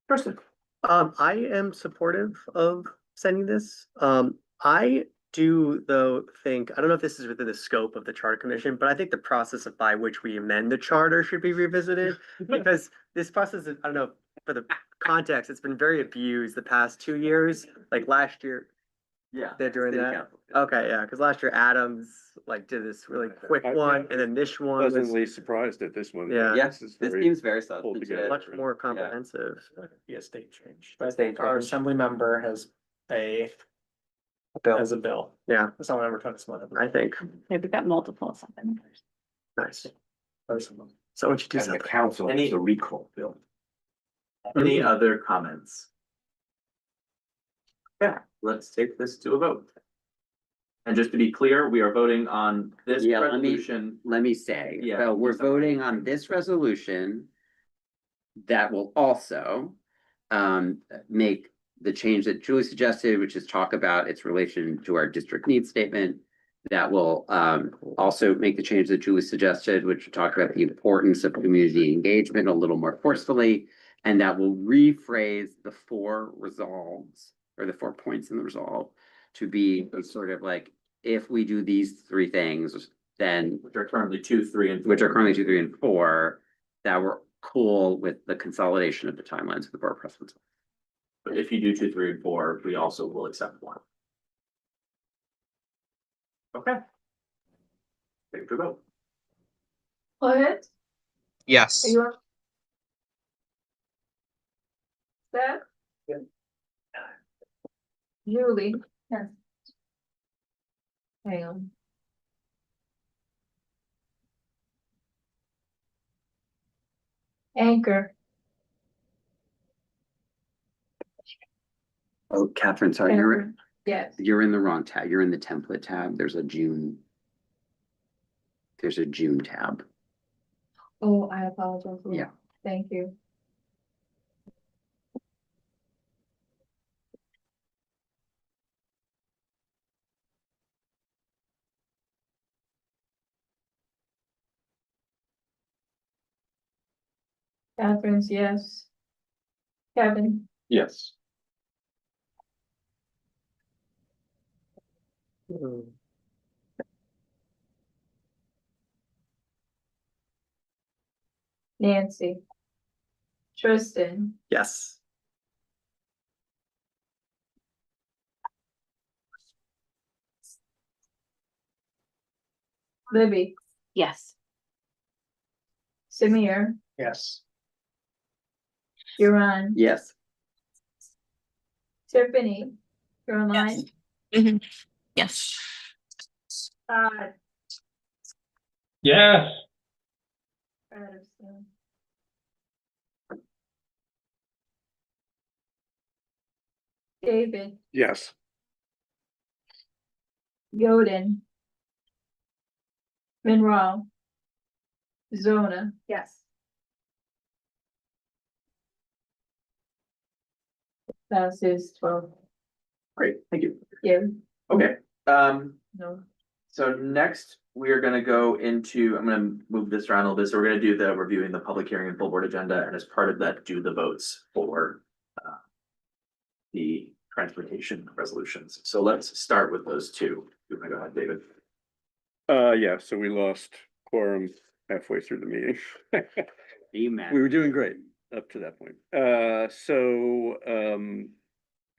[SPEAKER 2] Kristen.
[SPEAKER 1] I am supportive of sending this. I do though think, I don't know if this is within the scope of the charter commission, but I think the process of by which we amend the charter should be revisited. Because this process, I don't know, for the context, it's been very abused the past 2 years. Like last year,
[SPEAKER 2] Yeah.
[SPEAKER 1] They're doing
[SPEAKER 2] City
[SPEAKER 1] that?
[SPEAKER 2] council.
[SPEAKER 1] Okay, yeah, cause last year Adams like did this really quick one and then this one was
[SPEAKER 9] Pleasantly surprised at this one.
[SPEAKER 1] Yeah.
[SPEAKER 3] Yes,
[SPEAKER 9] This is
[SPEAKER 3] this
[SPEAKER 9] very
[SPEAKER 3] seems very
[SPEAKER 9] pulled
[SPEAKER 3] substantive.
[SPEAKER 9] together.
[SPEAKER 1] much more comprehensive.
[SPEAKER 7] Be a state change.
[SPEAKER 1] A
[SPEAKER 7] I
[SPEAKER 1] state
[SPEAKER 7] think our
[SPEAKER 1] change.
[SPEAKER 7] assembly member has a,
[SPEAKER 1] Bill,
[SPEAKER 7] as a bill.
[SPEAKER 1] yeah,
[SPEAKER 7] Assembly member Tony Smith.
[SPEAKER 1] I think,
[SPEAKER 10] Yeah, we've got multiple something.
[SPEAKER 1] nice.
[SPEAKER 7] Personally.
[SPEAKER 1] So what you do
[SPEAKER 8] And the
[SPEAKER 1] something.
[SPEAKER 8] council
[SPEAKER 2] Any-
[SPEAKER 8] is a recall bill.
[SPEAKER 2] Any other comments? Yeah, let's take this to a vote. And just to be clear, we are voting on this
[SPEAKER 3] Yeah, let me-
[SPEAKER 2] resolution.
[SPEAKER 3] Let me say,
[SPEAKER 2] Yeah,
[SPEAKER 3] so we're
[SPEAKER 2] do something.
[SPEAKER 3] voting on this resolution. That will also make the change that Julie suggested, which is talk about its relation to our district needs statement. That will also make the change that Julie suggested, which will talk about the importance of community engagement a little more forcefully. And that will rephrase the 4 resolves or the 4 points in the resolve to be sort of like, if we do these 3 things, then
[SPEAKER 2] Which are currently 2, 3, and 4.
[SPEAKER 3] which are currently 2, 3, and 4, that we're cool with the consolidation of the timelines of the board precedents.
[SPEAKER 2] But if you do 2, 3, and 4, we also will accept 1. Okay. Take the vote.
[SPEAKER 5] Go ahead.
[SPEAKER 14] Yes.
[SPEAKER 5] Are you up? Seth? Julie?
[SPEAKER 4] Yes.
[SPEAKER 5] Hang on. Anchor.
[SPEAKER 3] Oh, Catherine, sorry,
[SPEAKER 5] Anchor. Yes.
[SPEAKER 3] you're in the wrong tab. You're in the template tab. There's a June tab.
[SPEAKER 5] Oh, I apologize.
[SPEAKER 3] Yeah.
[SPEAKER 5] Thank you. Catherine's yes. Kevin,
[SPEAKER 8] Yes.
[SPEAKER 5] Nancy. Tristan,
[SPEAKER 1] Yes.
[SPEAKER 5] Libby,
[SPEAKER 10] Yes.
[SPEAKER 5] Samir,
[SPEAKER 7] Yes.
[SPEAKER 5] Huron,
[SPEAKER 3] Yes.
[SPEAKER 5] Tiffany, Caroline,
[SPEAKER 14] Yes.
[SPEAKER 5] Todd,
[SPEAKER 6] Yes,
[SPEAKER 5] Patterson. David,
[SPEAKER 9] Yes.
[SPEAKER 5] Yoden. Monroe. Zona.
[SPEAKER 4] Yes.
[SPEAKER 5] Passes 12.
[SPEAKER 2] Great, thank you.
[SPEAKER 5] Yeah,
[SPEAKER 2] Okay,
[SPEAKER 5] no.
[SPEAKER 2] so next we are gonna go into, I'm gonna move this around a little bit. So we're gonna do the reviewing the public hearing and full board agenda, and as part of that, do the votes for the transportation resolutions. So let's start with those 2. You wanna go ahead, David?
[SPEAKER 9] Yeah, so we lost quorum halfway through the meeting.
[SPEAKER 3] Amen.
[SPEAKER 9] We were doing great up to that point.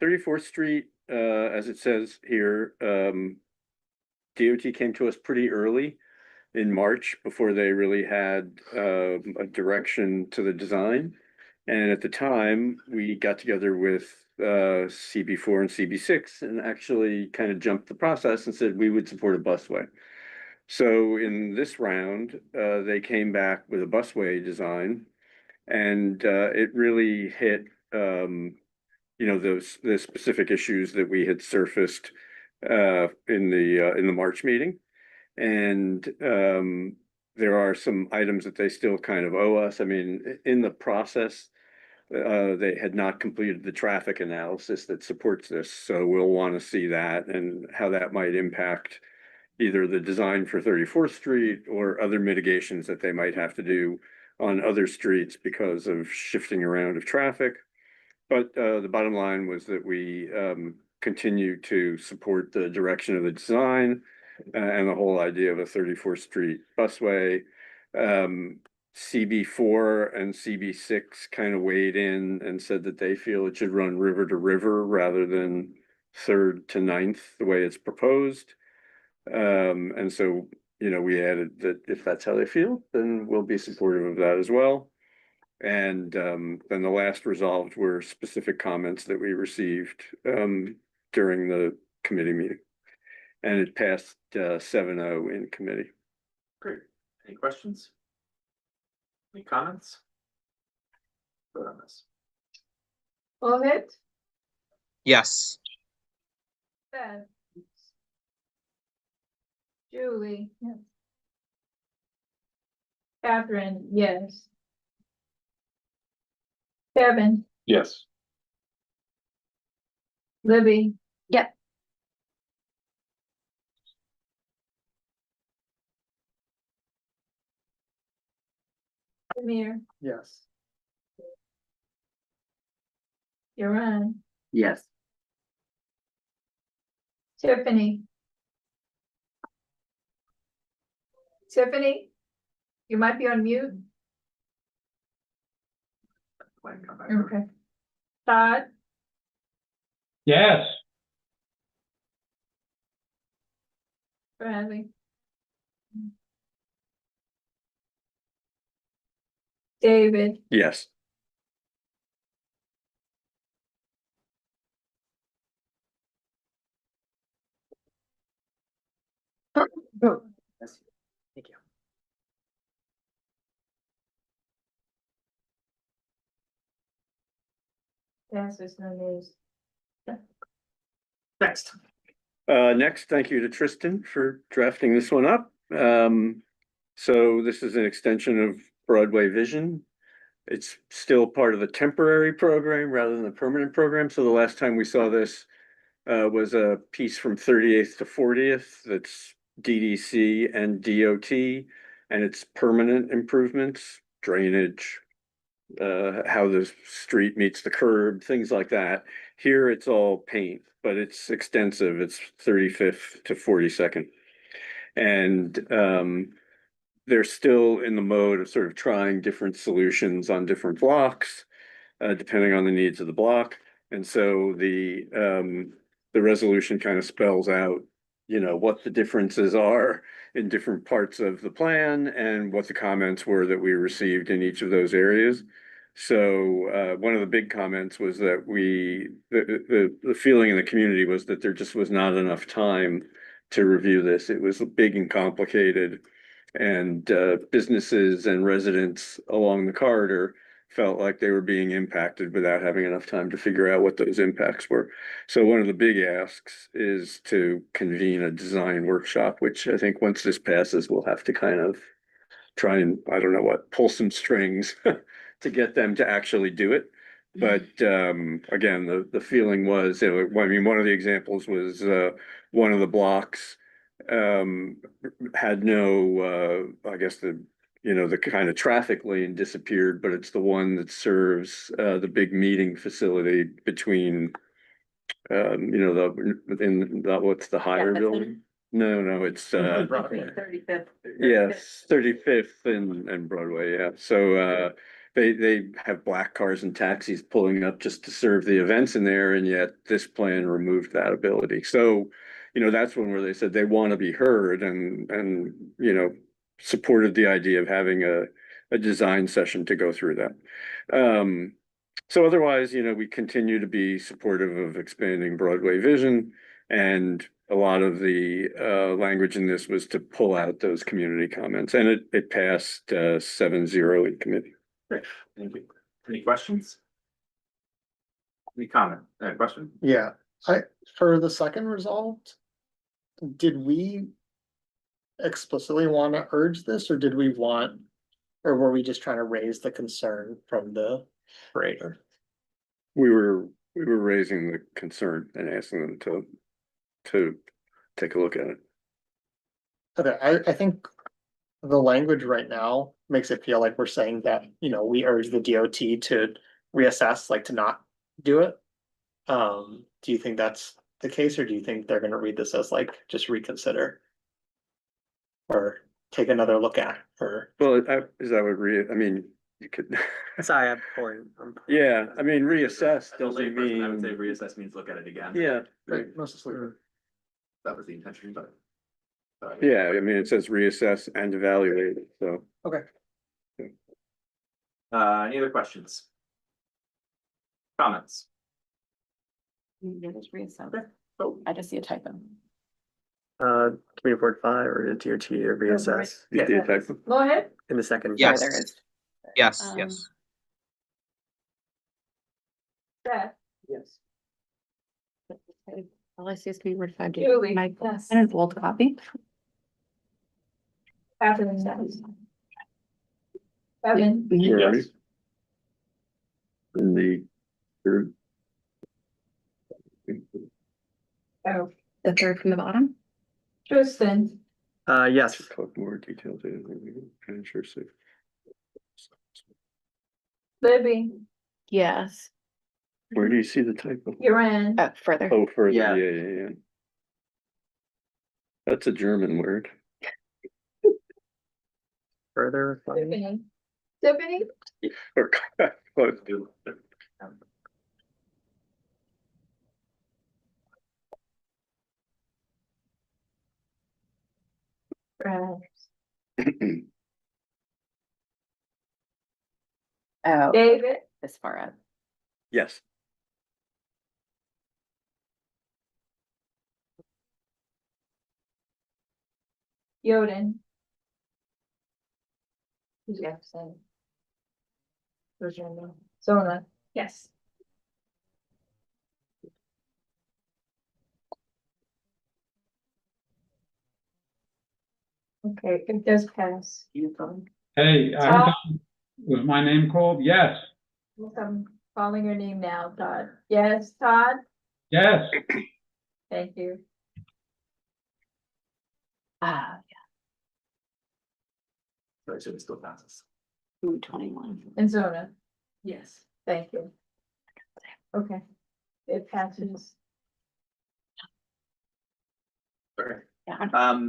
[SPEAKER 9] 34th Street, as it says here, DOT came to us pretty early in March before they really had a direction to the design. And at the time, we got together with CB4 and CB6 and actually kind of jumped the process and said we would support a busway. So in this round, they came back with a busway design. And it really hit, the specific issues that we had surfaced in the March meeting. And there are some items that they still kind of owe us. I mean, in the process, they had not completed the traffic analysis that supports this. So we'll want to see that and how that might impact either the design for 34th Street or other mitigations that they might have to do on other streets because of shifting around of traffic. But the bottom line was that we continue to support the direction of the design and the whole idea of a 34th Street busway. CB4 and CB6 kind of weighed in and said that they feel it should run river to river rather than 3rd to 9th, the way it's proposed. And so, we added that if that's how they feel, then we'll be supportive of that as well. And then the last resolved were specific comments that we received during the committee meeting. And it passed 7-0 in committee.
[SPEAKER 2] Great. Any questions? Any comments? Vote on this.
[SPEAKER 5] Mohit,
[SPEAKER 14] Yes.
[SPEAKER 5] Beth. Julie. Yes. Catherine, yes. Kevin,
[SPEAKER 8] Yes.
[SPEAKER 5] Libby.
[SPEAKER 10] Yep.
[SPEAKER 5] Amir,
[SPEAKER 7] Yes.
[SPEAKER 5] you're on.
[SPEAKER 3] Yes.
[SPEAKER 5] Tiffany. Tiffany, you might be on mute. Okay. Todd,
[SPEAKER 6] Yes.
[SPEAKER 5] Bradley. David,
[SPEAKER 9] Yes.
[SPEAKER 1] Thank you.
[SPEAKER 5] passes no news.
[SPEAKER 2] Next.
[SPEAKER 9] Next, thank you to Tristan for drafting this one up. So this is an extension of Broadway Vision. It's still part of the temporary program rather than the permanent program. So the last time we saw this was a piece from 38th to 40th that's DDC and DOT, and it's permanent improvements, drainage, how the street meets the curb, things like that. Here it's all paint, but it's extensive. It's 35th to 42nd. And they're still in the mode of sort of trying different solutions on different blocks, depending on the needs of the block. And so the resolution kind of spells out, what the differences are in different parts of the plan and what the comments were that we received in each of those areas. So one of the big comments was that the feeling in the community was that there just was not enough time to review this. It was big and complicated, and businesses and residents along the corridor felt like they were being impacted without having enough time to figure out what those impacts were. So one of the big asks is to convene a design workshop, which I think once this passes, we'll have to kind of try and, I don't know what, pull some strings to get them to actually do it. But again, the feeling was, one of the examples was one of the blocks had no, I guess the kind of traffic lane disappeared, but it's the one that serves the big meeting facility between, what's the higher building? No, it's
[SPEAKER 12] 35th.
[SPEAKER 9] yes, 35th and Broadway, yeah. So they have black cars and taxis pulling up just to serve the events in there, and yet this plan removed that ability. So, that's one where they said they want to be heard and supported the idea of having a design session to go through that. So otherwise, we continue to be supportive of expanding Broadway Vision, and a lot of the language in this was to pull out those community comments, and it passed 7-0 in committee.
[SPEAKER 2] Great, thank you. Any questions? Any comment, question?
[SPEAKER 7] Yeah, for the second resolved, did we explicitly want to urge this, or or were we just trying to raise the concern from the creator?
[SPEAKER 9] We were raising the concern and asking them to take a look at it.
[SPEAKER 7] Okay, I think the language right now makes it feel like we're saying that, we urge the DOT to reassess, like to not do it. Do you think that's the case, or do you think they're gonna read this as like just reconsider? Or take another look at, or?
[SPEAKER 9] Well, is that what I mean, you could,
[SPEAKER 1] Sorry, I'm pouring.
[SPEAKER 9] yeah, I mean, reassess
[SPEAKER 2] The
[SPEAKER 9] doesn't
[SPEAKER 2] layperson, I would say
[SPEAKER 9] mean,
[SPEAKER 2] reassess means look at it again.
[SPEAKER 9] yeah.
[SPEAKER 2] That was the intention, but.
[SPEAKER 9] Yeah, I mean, it says reassess and evaluate, so.
[SPEAKER 2] Any other questions? Comments?
[SPEAKER 10] Yeah, just reassess. I just see a typo.
[SPEAKER 1] Community board 5 or DOT or reassess
[SPEAKER 9] You see a typo?
[SPEAKER 11] Go ahead.
[SPEAKER 1] in the second.
[SPEAKER 10] Sorry,
[SPEAKER 14] Yes.
[SPEAKER 10] there is.
[SPEAKER 14] Yes,
[SPEAKER 10] Um,
[SPEAKER 14] yes.
[SPEAKER 11] Beth,
[SPEAKER 1] Yes.
[SPEAKER 10] All I see is community board 5.
[SPEAKER 11] Julie,
[SPEAKER 10] My,
[SPEAKER 11] yes.
[SPEAKER 10] and it's old copy.
[SPEAKER 11] Evan says. Evan.
[SPEAKER 9] Where are you? In the third.
[SPEAKER 11] Oh,
[SPEAKER 10] The third from the bottom.
[SPEAKER 11] Tristan.
[SPEAKER 1] Yes.
[SPEAKER 9] Talk more details. I'm sure.
[SPEAKER 11] Libby.
[SPEAKER 10] Yes.
[SPEAKER 9] Where do you see the typo?
[SPEAKER 11] You're in.
[SPEAKER 10] Further.
[SPEAKER 9] Oh, further,
[SPEAKER 3] Yeah.
[SPEAKER 9] yeah. That's a German word.
[SPEAKER 1] Further.
[SPEAKER 11] Tiffany. Tiffany.
[SPEAKER 9] Or close to.
[SPEAKER 10] Oh,
[SPEAKER 11] David.
[SPEAKER 10] this far up.
[SPEAKER 9] Yes.
[SPEAKER 11] Yoden. Who's absent? Zona. Yes. Okay, it does pass.
[SPEAKER 6] Hey,
[SPEAKER 11] Todd?
[SPEAKER 6] was my name called? Yes,
[SPEAKER 11] I'm calling your name now, Todd. Yes, Todd?
[SPEAKER 6] yes.
[SPEAKER 11] Thank you.
[SPEAKER 10] Ah,
[SPEAKER 2] So it still passes.
[SPEAKER 10] yeah. 21.
[SPEAKER 11] And Zona? Yes. Thank you. Okay. It passes.
[SPEAKER 2] Okay.
[SPEAKER 10] Yeah.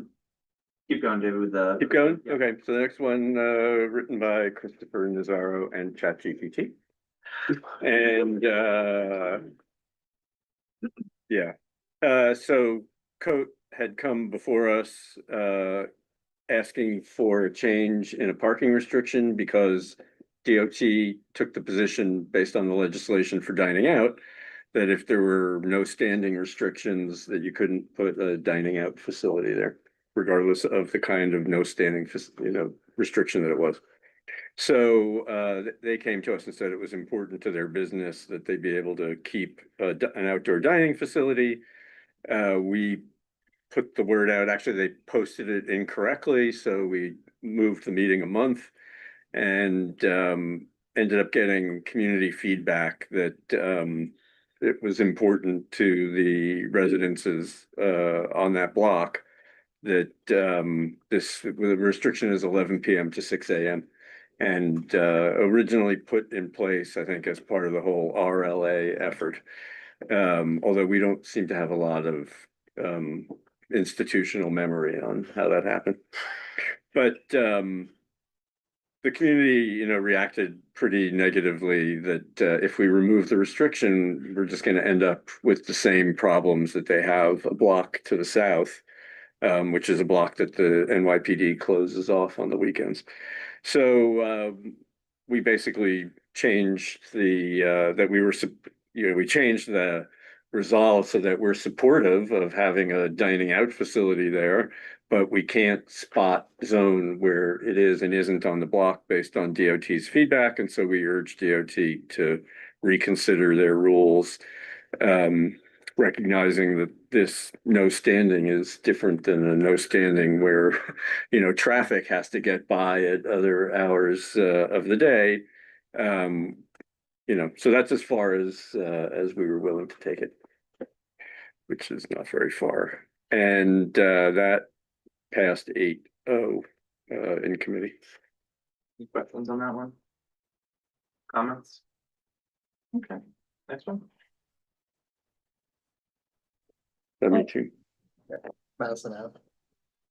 [SPEAKER 2] Keep going, David, with the.
[SPEAKER 9] Keep going.
[SPEAKER 2] Yeah.
[SPEAKER 9] Okay, so the next one, written by Christopher Nazaro and ChatGPT. And, yeah, so Coat had come before us, asking for a change in a parking restriction because DOT took the position based on the legislation for dining out, that if there were no standing restrictions, that you couldn't put a dining out facility there, regardless of the kind of no standing, restriction that it was. So they came to us and said it was important to their business that they be able to keep an outdoor dining facility. We put the word out, actually, they posted it incorrectly, so we moved the meeting a month and ended up getting community feedback that it was important to the residences on that block that the restriction is 11 p.m. to 6 a.m. and originally put in place, I think, as part of the whole RLA effort. Although we don't seem to have a lot of institutional memory on how that happened. But the community, reacted pretty negatively that if we remove the restriction, we're just going to end up with the same problems that they have a block to the south, which is a block that the NYPD closes off on the weekends. So we basically changed we changed the resolve so that we're supportive of having a dining out facility there, but we can't spot zone where it is and isn't on the block based on DOT's feedback. And so we urge DOT to reconsider their rules, recognizing that this no standing is different than a no standing where, traffic has to get by at other hours of the day. So that's as far as we were willing to take it, which is not very far. And that passed 8-0 in committee.
[SPEAKER 2] Any questions on that one? Comments? Okay, next one.
[SPEAKER 9] Me too.
[SPEAKER 7] Madison Ave.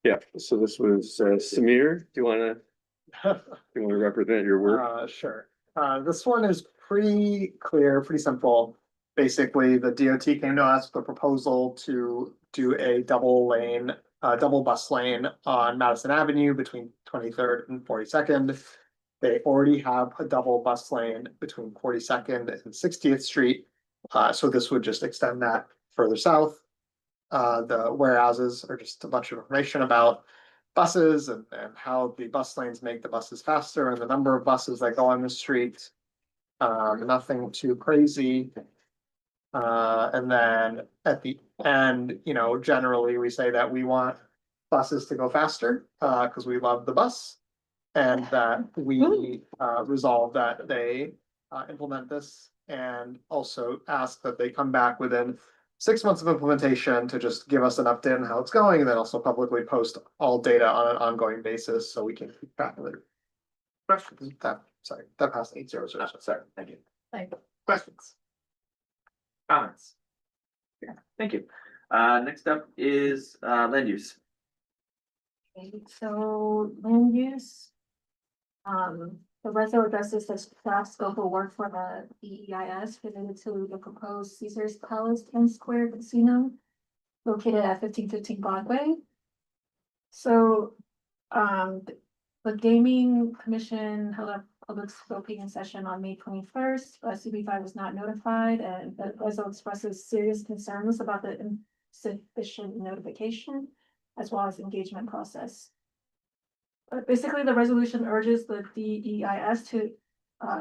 [SPEAKER 9] Yeah, so this was Samir. Do you want to You want to represent your work?
[SPEAKER 7] Sure. This one is pretty clear, pretty simple. Basically, the DOT came to us with a proposal to do a double bus lane on Madison Avenue between 23rd and 42nd. They already have a double bus lane between 42nd and 60th Street. So this would just extend that further south. The whereases are just a bunch of information about buses and how the bus lanes make the buses faster and the number of buses that go on the street. Nothing too crazy. And then at the end, generally we say that we want buses to go faster, because we love the bus. And that we, resolve that they, implement this and also ask that they come back within 6 months of implementation to just give us an update on how it's going, and then also publicly post all data on an ongoing basis so we can keep track of it. Questions? That passed 800.
[SPEAKER 2] Sorry, thank you.
[SPEAKER 5] Like,
[SPEAKER 2] Questions? Comments? Yeah, thank you. Next up is land use.
[SPEAKER 13] Okay, so land use. The reso addresses the staff scope of work for the EEIS related to the proposed Caesar's Palace 10 Square Casino located at 1515 Broadway. So, the Gaming Commission held a public scoping session on May 21st. CB5 was not notified, and the reso expresses serious concerns about the insufficient notification as well as engagement process. Basically, the resolution urges the DEIS to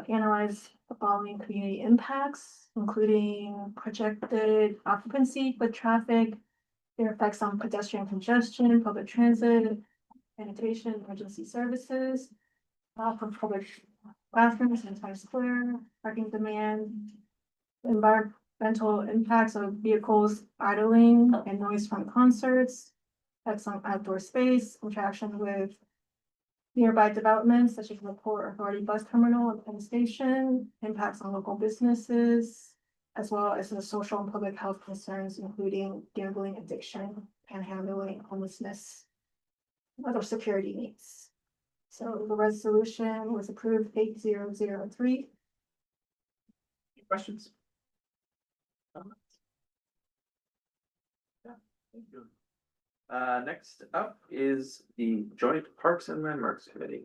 [SPEAKER 13] analyze the following community impacts, including projected occupancy, foot traffic, their effects on pedestrian congestion, public transit, sanitation, emergency services, from public bathrooms in Times Square, parking demand, environmental impacts of vehicles idling and noise from concerts, effects on outdoor space, interaction with nearby developments such as the Port Authority Bus Terminal and Penn Station, impacts on local businesses, as well as the social and public health concerns, including gambling addiction, panhandling, homelessness, and other security needs. So the resolution was approved 8003.
[SPEAKER 2] Questions? Comments? Yeah, thank you. Next up is the Joint Parks and Landmarks Committee.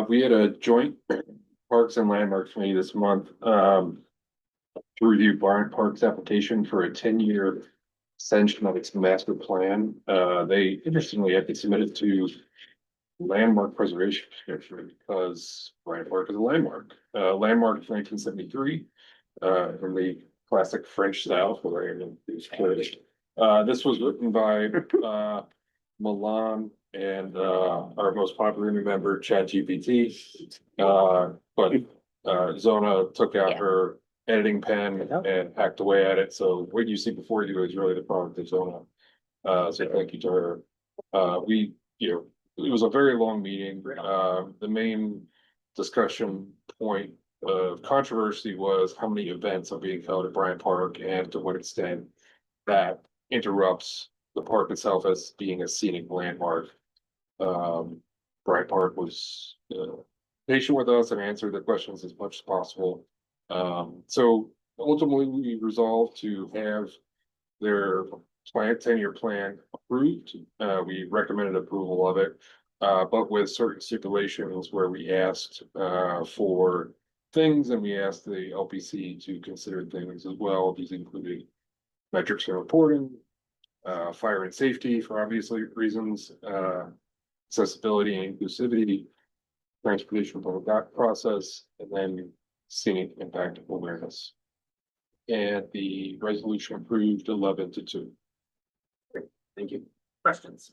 [SPEAKER 8] We had a joint Parks and Landmarks committee this month, to review Bryant Park's application for a 10-year extension of its master plan. They interestingly had to submit it to Landmark Preservation Commission because Bryant Park is a landmark. Landmark is 1973, in the classic French style for this was written by Milan and our most popular new member, ChatGPT. But Zona took out her editing pen and hacked away at it. So what you see before you is really the product of Zona. So thank you to her. It was a very long meeting. The main discussion point of controversy was how many events are being held at Bryant Park and to what extent that interrupts the park itself as being a scenic landmark. Bryant Park was patient with us and answered the questions as much as possible. So ultimately, we resolved to have their 10-year plan approved. We recommended approval of it, but with certain stipulations where we asked for things and we asked the LPC to consider things as well. These included metrics and reporting, fire and safety for obvious reasons, accessibility and inclusivity, transportation public process, and then scenic impact awareness. And the resolution approved 11-2.
[SPEAKER 2] Great, thank you. Questions?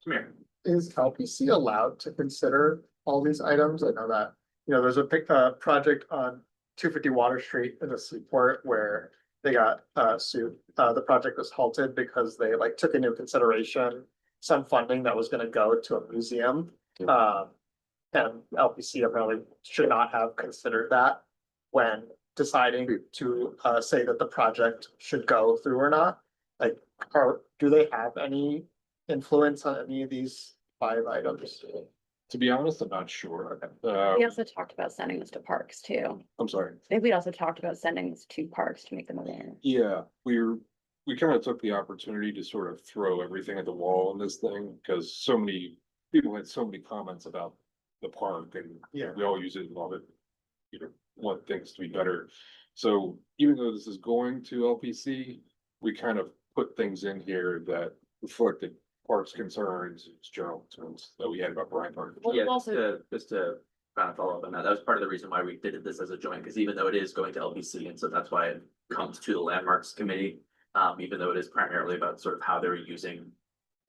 [SPEAKER 2] Samir?
[SPEAKER 7] Is LPC allowed to consider all these items? I know that, there's a big project on 250 Water Street in the Seaport where they got sued. The project was halted because they took into consideration some funding that was gonna go to a museum. And LPC apparently should not have considered that when deciding to say that the project should go through or not. Do they have any influence on any of these 5 items?
[SPEAKER 8] To be honest, I'm not sure.
[SPEAKER 10] We also talked about sending this to parks too.
[SPEAKER 8] I'm sorry.
[SPEAKER 10] I think we also talked about sending this to parks to make them aware.
[SPEAKER 8] Yeah, we kind of took the opportunity to sort of throw everything at the wall in this thing, because so many people had so many comments about the park and we all use it and love it. You know, want things to be better. So even though this is going to LPC, we kind of put things in here that reflected parks concerns, general concerns that we had about Bryant Park.
[SPEAKER 10] Well,
[SPEAKER 2] Yeah,
[SPEAKER 10] also-
[SPEAKER 2] just to kind of follow up on that, that was part of the reason why we did this as a joint, because even though it is going to LBC, and so that's why it comes to the landmarks committee. Even though it is primarily about sort of how they're using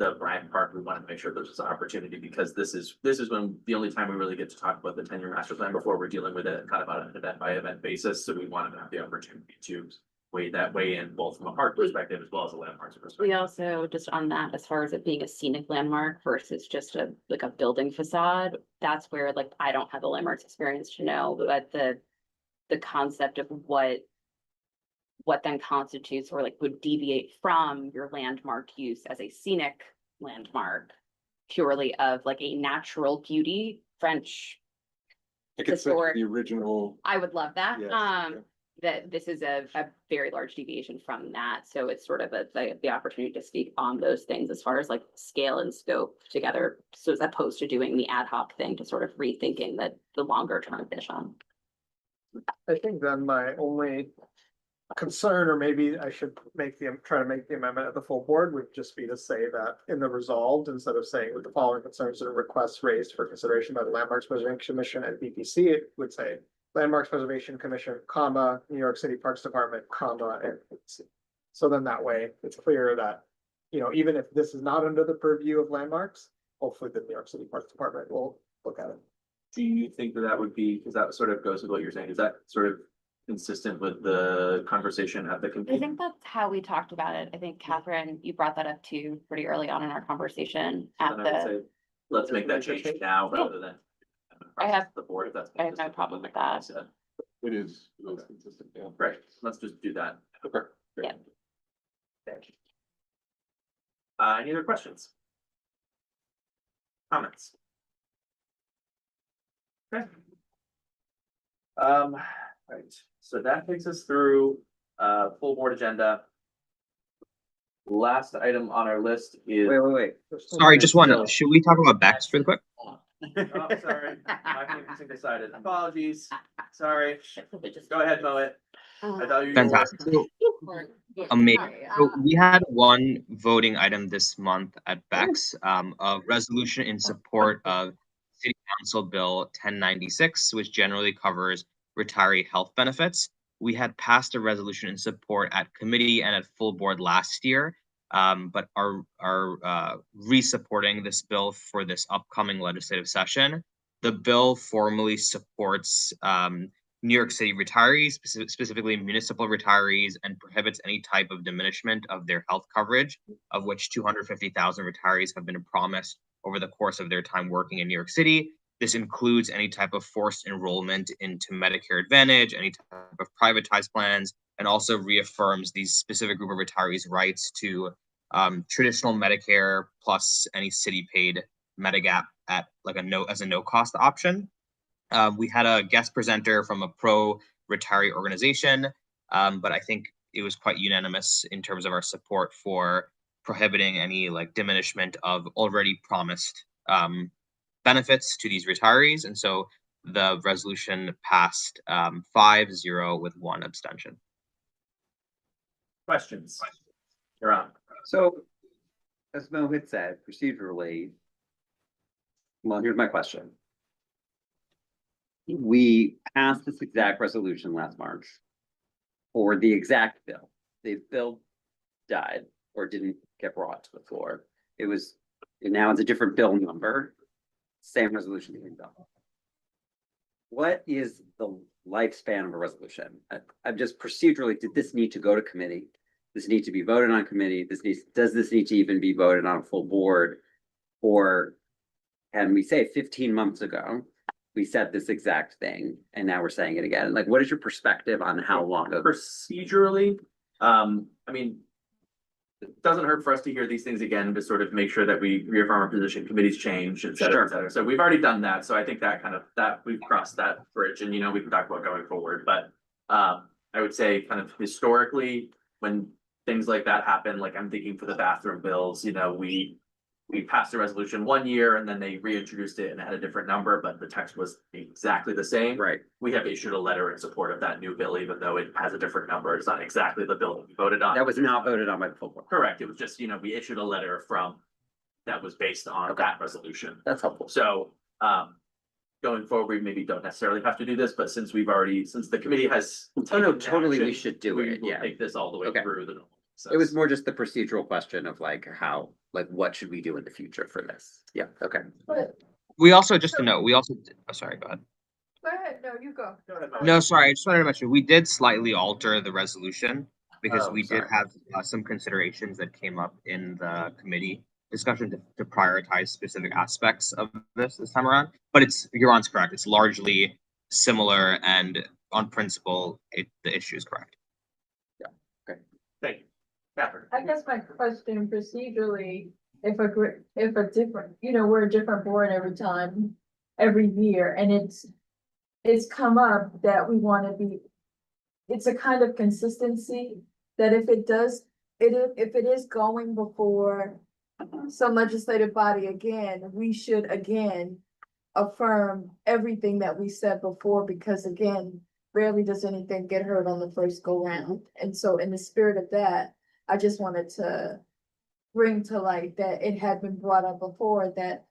[SPEAKER 2] the Bryant Park, we wanted to make sure there's an opportunity, because this is when the only time we really get to talk about the 10-year master plan before we're dealing with it kind of on an event by event basis, so we wanted to have the opportunity to weigh in both from a park perspective as well as a landmarks perspective.
[SPEAKER 10] We also, just on that, as far as it being a scenic landmark versus just a building facade, that's where like I don't have the landmarks experience to know, but the concept of what then constitutes or like would deviate from your landmark use as a scenic landmark purely of like a natural beauty, French.
[SPEAKER 8] I could say
[SPEAKER 10] historic-
[SPEAKER 8] the original.
[SPEAKER 10] I would love that.
[SPEAKER 8] Yes, yeah.
[SPEAKER 10] That this is a very large deviation from that. So it's sort of the opportunity to speak on those things as far as like scale and scope together. So as opposed to doing the ad hoc thing to sort of rethinking the longer term vision.
[SPEAKER 7] I think then my only concern, or maybe I should try to make the amendment at the full board, would just be to say that in the resolved, instead of saying with the following concerns and requests raised for consideration by the Landmarks Preservation Commission and BPC, it would say Landmarks Preservation Commission, comma, New York City Parks Department, comma, and BPC. So then that way it's clear that, you know, even if this is not under the purview of landmarks, hopefully the New York City Parks Department will look at it.
[SPEAKER 2] Do you think that would be, because that sort of goes with what you're saying, is that sort of consistent with the conversation at the
[SPEAKER 10] I
[SPEAKER 2] committee?
[SPEAKER 10] think that's how we talked about it. I think Catherine, you brought that up too pretty early on in our conversation at
[SPEAKER 2] Then I would
[SPEAKER 10] the,
[SPEAKER 2] say, let's make that change now rather than.
[SPEAKER 10] I have-
[SPEAKER 2] The board, if that's.
[SPEAKER 10] I have no problem with that.
[SPEAKER 8] It is consistent, yeah.
[SPEAKER 2] Right, let's just do that.
[SPEAKER 8] Okay.
[SPEAKER 2] Great.
[SPEAKER 10] Yeah.
[SPEAKER 2] Thank you. Any other questions? Comments? Okay. Right, so that takes us through, full board agenda. Last item on our list is.
[SPEAKER 3] Wait.
[SPEAKER 14] Sorry, just one.
[SPEAKER 2] So-
[SPEAKER 14] Should we talk about Bex really quick?
[SPEAKER 2] Oh, sorry, my thing decided, apologies, sorry, go ahead, Moet. I thought you.
[SPEAKER 14] Fantastic. So, amazing. So we had one voting item this month at Bex, a resolution in support of City Council Bill 1096, which generally covers retiree health benefits. We had passed a resolution in support at committee and at full board last year, but are re-supporting this bill for this upcoming legislative session. The bill formally supports New York City retirees, specifically municipal retirees, and prohibits any type of diminishment of their health coverage, of which 250,000 retirees have been promised over the course of their time working in New York City. This includes any type of forced enrollment into Medicare Advantage, any type of privatized plans, and also reaffirms these specific group of retirees' rights to traditional Medicare plus any city-paid Medigap at like as a no-cost option. We had a guest presenter from a pro-retiree organization, but I think it was quite unanimous in terms of our support for prohibiting any like diminishment of already promised benefits to these retirees. And so the resolution passed 5-0 with 1 abstention.
[SPEAKER 2] Questions? You're on.
[SPEAKER 3] So, as Mo had said, procedurally, well, here's my question. We passed this exact resolution last March for the exact bill. The bill died or didn't get brought to the floor. It was, now it's a different bill number, same resolution being done. What is the lifespan of a resolution? I'm just procedurally, did this need to go to committee? Does this need to be voted on committee? Does this need to even be voted on a full board? Or can we say 15 months ago, we said this exact thing and now we're saying it again? Like, what is your perspective on how long?
[SPEAKER 2] Procedurally, I mean, it doesn't hurt for us to hear these things again, to sort of make sure that we reaffirm our position, committees change, et cetera, et cetera. So we've already done that, so I think that kind of, that we've crossed that bridge, and we can talk about going forward, but. I would say kind of historically, when things like that happen, like I'm thinking for the bathroom bills, we passed a resolution 1 year and then they reintroduced it and had a different number, but the text was exactly the same.
[SPEAKER 3] Right.
[SPEAKER 2] We have issued a letter in support of that new bill, even though it has a different number. It's not exactly the bill that we voted on.
[SPEAKER 3] That was not voted on by the full board.
[SPEAKER 2] Correct. It was just, we issued a letter that was based on that resolution.
[SPEAKER 3] That's helpful.
[SPEAKER 2] So, going forward, we maybe don't necessarily have to do this, but since the committee has.
[SPEAKER 3] Oh, no,
[SPEAKER 2] taken
[SPEAKER 3] totally, we
[SPEAKER 2] action,
[SPEAKER 3] should do
[SPEAKER 2] we
[SPEAKER 3] it,
[SPEAKER 2] will
[SPEAKER 3] yeah.
[SPEAKER 2] Take this all the way
[SPEAKER 3] Okay.
[SPEAKER 2] through the. normal
[SPEAKER 3] It was
[SPEAKER 2] process.
[SPEAKER 3] more just the procedural question of like how, like what should we do in the future for this? Yeah, okay.
[SPEAKER 5] But,
[SPEAKER 14] We also, just to note, oh, sorry, go ahead.
[SPEAKER 5] go ahead, no, you go.
[SPEAKER 14] No, sorry, I just wanted to mention, we did slightly alter the resolution because
[SPEAKER 2] Oh,
[SPEAKER 14] we did
[SPEAKER 2] sorry.
[SPEAKER 14] have some considerations that came up in the committee discussion to prioritize specific aspects of this time around. But Huron's correct. It's largely similar, and on principle, the issue is correct.
[SPEAKER 2] Thank you. Catherine.
[SPEAKER 5] I guess my question procedurally, if a different, we're a different board every year, and it's come up that we want to be, it's a kind of consistency that if it is going before some legislative body again, we should again affirm everything that we said before, because again, rarely does anything get heard on the first go round. And so in the spirit of that, I just wanted to bring to light that it had been brought up before, that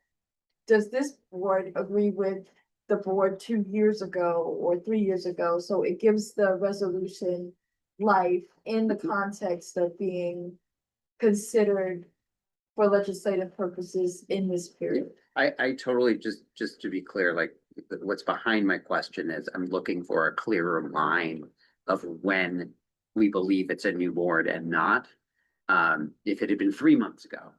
[SPEAKER 5] does this board agree with the board 2 years ago or 3 years ago? So it gives the resolution life in the context of being considered for legislative purposes in this period.
[SPEAKER 3] I totally, just to be clear, like what's behind my question is I'm looking for a clearer line of when we believe it's a new board and not. If it had been 3 months ago,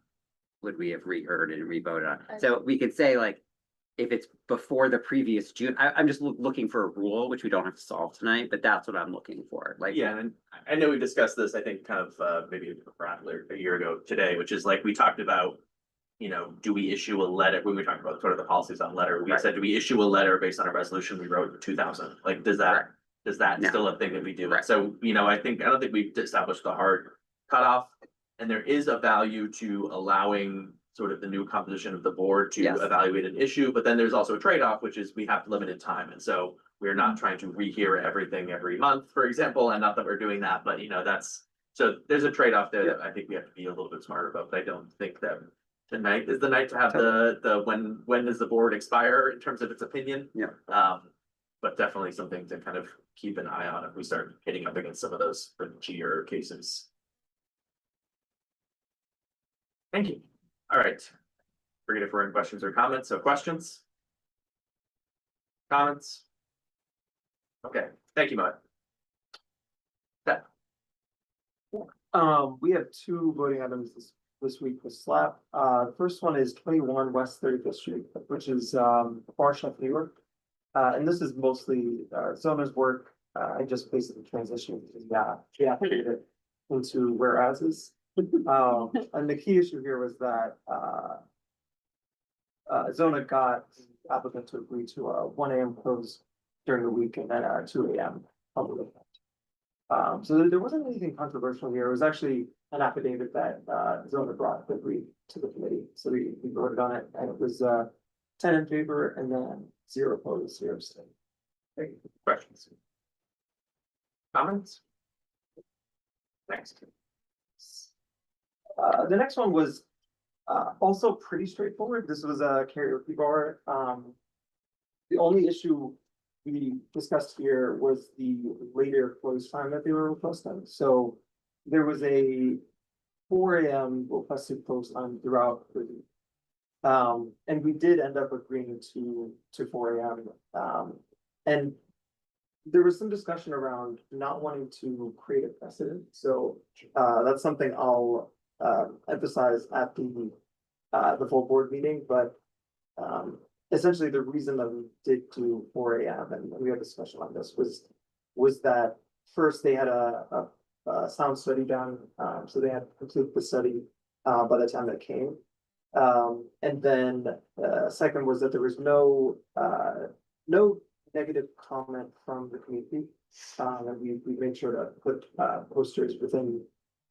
[SPEAKER 3] would we have reheard and re-voted on? So we could say like, if it's before the previous June, I'm just looking for a rule, which we don't have to solve tonight, but that's what I'm looking for, like.
[SPEAKER 2] Yeah, and I know we discussed this, I think, kind of, maybe a year ago today, which is like, we talked about, do we issue a letter, when we talked about sort of the policies on letter, we said, do we issue a letter based on a resolution we wrote in 2000? Like, does that
[SPEAKER 3] No.
[SPEAKER 2] still a thing that we do?
[SPEAKER 3] Right.
[SPEAKER 2] So, I don't think we've established the hard cutoff. And there is a value to allowing sort of the new composition of the board to
[SPEAKER 3] Yes.
[SPEAKER 2] evaluate an issue, but then there's also a trade-off, which is we have limited time, and so we're not trying to rehear everything every month, for example, and not that we're doing that, but so there's a trade-off there that I think we have to be a little bit smarter about, but I don't think that tonight is the night to have the when does the board expire in terms of its opinion?
[SPEAKER 3] Yeah.
[SPEAKER 2] But definitely something to kind of keep an eye on if we start hitting up against some of those fringier cases. Thank you. All right. Forget if we're in questions or comments. So questions? Comments? Okay, thank you, Mike.
[SPEAKER 7] We have 2 voting items this week with SLAP. The first one is 21 West 35th Street, which is Barshaf, New York. And this is mostly Zona's work. I just basically transitioned it into whereases. And the key issue here was that Zona got the applicant to agree to a 1 a.m. close during the week and then a 2 a.m. public event. So there wasn't anything controversial here. It was actually an affidavit that Zona brought to agree to the committee. So we voted on it, and it was 10 in favor and then 0 opposed, 0 abstained.
[SPEAKER 2] Thank you. Questions? Comments? Next.
[SPEAKER 7] The next one was also pretty straightforward. This was a karaoke bar. The only issue we discussed here was the later close time that they were requesting. So there was a 4 a.m. requested close time throughout the week. And we did end up agreeing to 4 a.m. And there was some discussion around not wanting to create a precedent. So that's something I'll emphasize at the full board meeting, but essentially the reason that we did do 4 a.m. and we had a discussion on this was that first they had a sound study done, so they had to complete the study, by the time that came. And then, second was that there was no negative comment from the community. And we made sure to put, posters within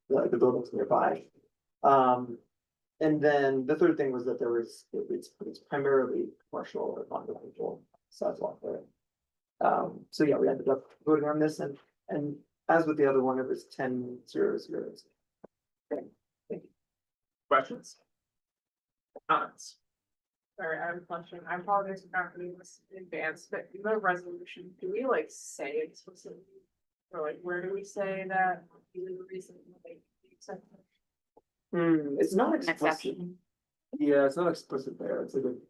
[SPEAKER 7] the buildings nearby. And then the third thing was that it's primarily commercial or non-residential sidewalk there. So yeah, we ended up voting on this and as with the other one, it was 10-0-0.
[SPEAKER 2] Questions? Comments?
[SPEAKER 11] Sorry, I have a question. I apologize for not reading this in advance, but in the resolution, do we like say it specifically? Or like, where do we say that? These are the reasons like the exception?
[SPEAKER 7] It's not
[SPEAKER 10] An
[SPEAKER 7] explicit.
[SPEAKER 10] exception.
[SPEAKER 7] Yeah, it's not explicit there. It's a good.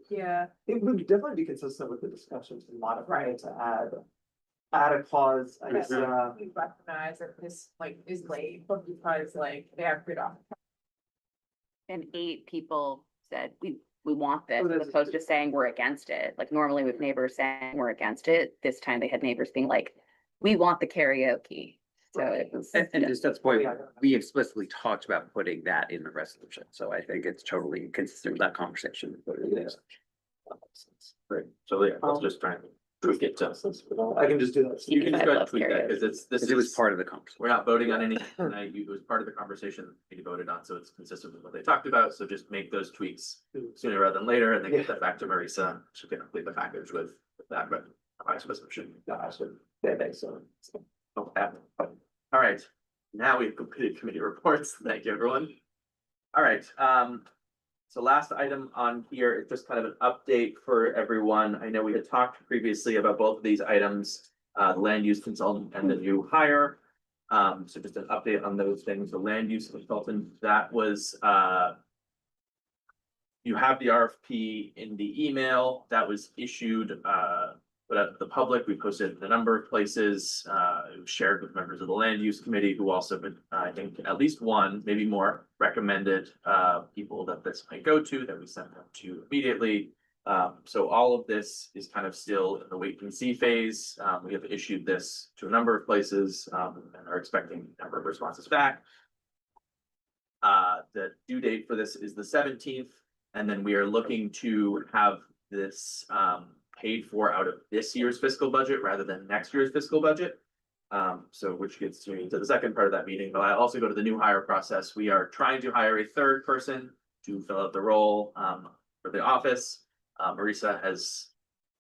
[SPEAKER 11] Yeah,
[SPEAKER 7] It would definitely be consistent with the discussions and modify it to add a clause, I guess,
[SPEAKER 11] we recognize that this like is late, but because like they have good off.
[SPEAKER 10] And 8 people said, we want this,
[SPEAKER 7] Oh,
[SPEAKER 10] as
[SPEAKER 7] that's-
[SPEAKER 10] opposed to saying we're against it. Like normally with neighbors saying we're against it, this time they had neighbors being like, we want the karaoke. So it was.
[SPEAKER 3] And just that's point, we explicitly talked about putting that in the resolution, so I think it's totally consistent with that conversation.
[SPEAKER 2] Great. So yeah, let's just try and tweak it to.
[SPEAKER 7] I can just do that.
[SPEAKER 2] You can just
[SPEAKER 10] I
[SPEAKER 2] go ahead and
[SPEAKER 10] love
[SPEAKER 2] tweak that,
[SPEAKER 10] karaoke.
[SPEAKER 2] because it's, this
[SPEAKER 3] Because it was
[SPEAKER 2] is,
[SPEAKER 3] part of the conversation.
[SPEAKER 2] we're not voting on anything tonight, it was part of the conversation we voted on, so it's consistent with what they talked about, so just make those tweaks sooner rather than later, and then get that back to Marisa, she can complete the package with that, but I suppose we should.
[SPEAKER 7] Yeah, thanks, so.
[SPEAKER 2] Okay. All right, now we've completed committee reports, thank you, everyone. All right, so last item on here is just kind of an update for everyone. I know we had talked previously about both of these items, the land use consultant and the new hire. So just an update on those things. The land use consultant, that was, you have the RFP in the email that was issued, put out to the public. We posted it in a number of places, it was shared with members of the land use committee who also, I think at least one, maybe more, recommended people that this might go to, that we sent them to immediately. So all of this is kind of still in the wait and see phase. We have issued this to a number of places and are expecting a number of responses back. The due date for this is the 17th, and then we are looking to have this paid for out of this year's fiscal budget rather than next year's fiscal budget. So which gets me to the second part of that meeting, but I also go to the new hire process. We are trying to hire a third person to fill out the role for the office. Marisa has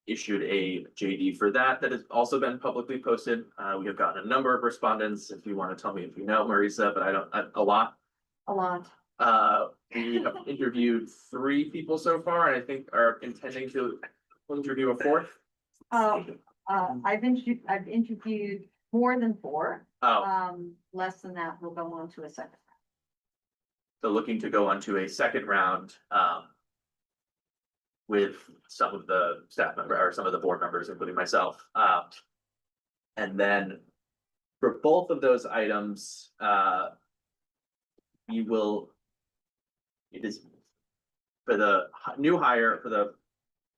[SPEAKER 2] issued a JD for that has also been publicly posted. We have gotten a number of respondents. If you want to tell me if you know Marisa, but I don't, a lot.
[SPEAKER 12] A lot.
[SPEAKER 2] We have interviewed 3 people so far, and I think are intending to interview a 4th.
[SPEAKER 12] I've interviewed more than 4.
[SPEAKER 2] Oh,
[SPEAKER 12] Less than that, we'll go on to a second.
[SPEAKER 2] so looking to go on to a second round, with some of the staff member or some of the board members, including myself. And then for both of those items, we will. It is for the new hire, for the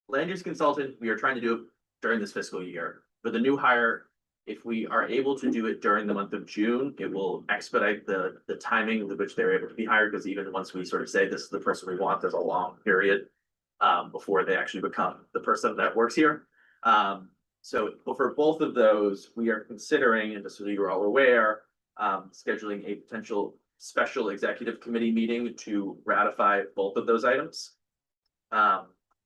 [SPEAKER 2] land use consultant, we are trying to do it during this fiscal year. For the new hire, if we are able to do it during the month of June, it will expedite the timing with which they're able to be hired, because even once we sort of say this is the person we want, there's a long period before they actually become the person that works here. So for both of those, we are considering, and just so you're all aware, scheduling a potential special executive committee meeting to ratify both of those items.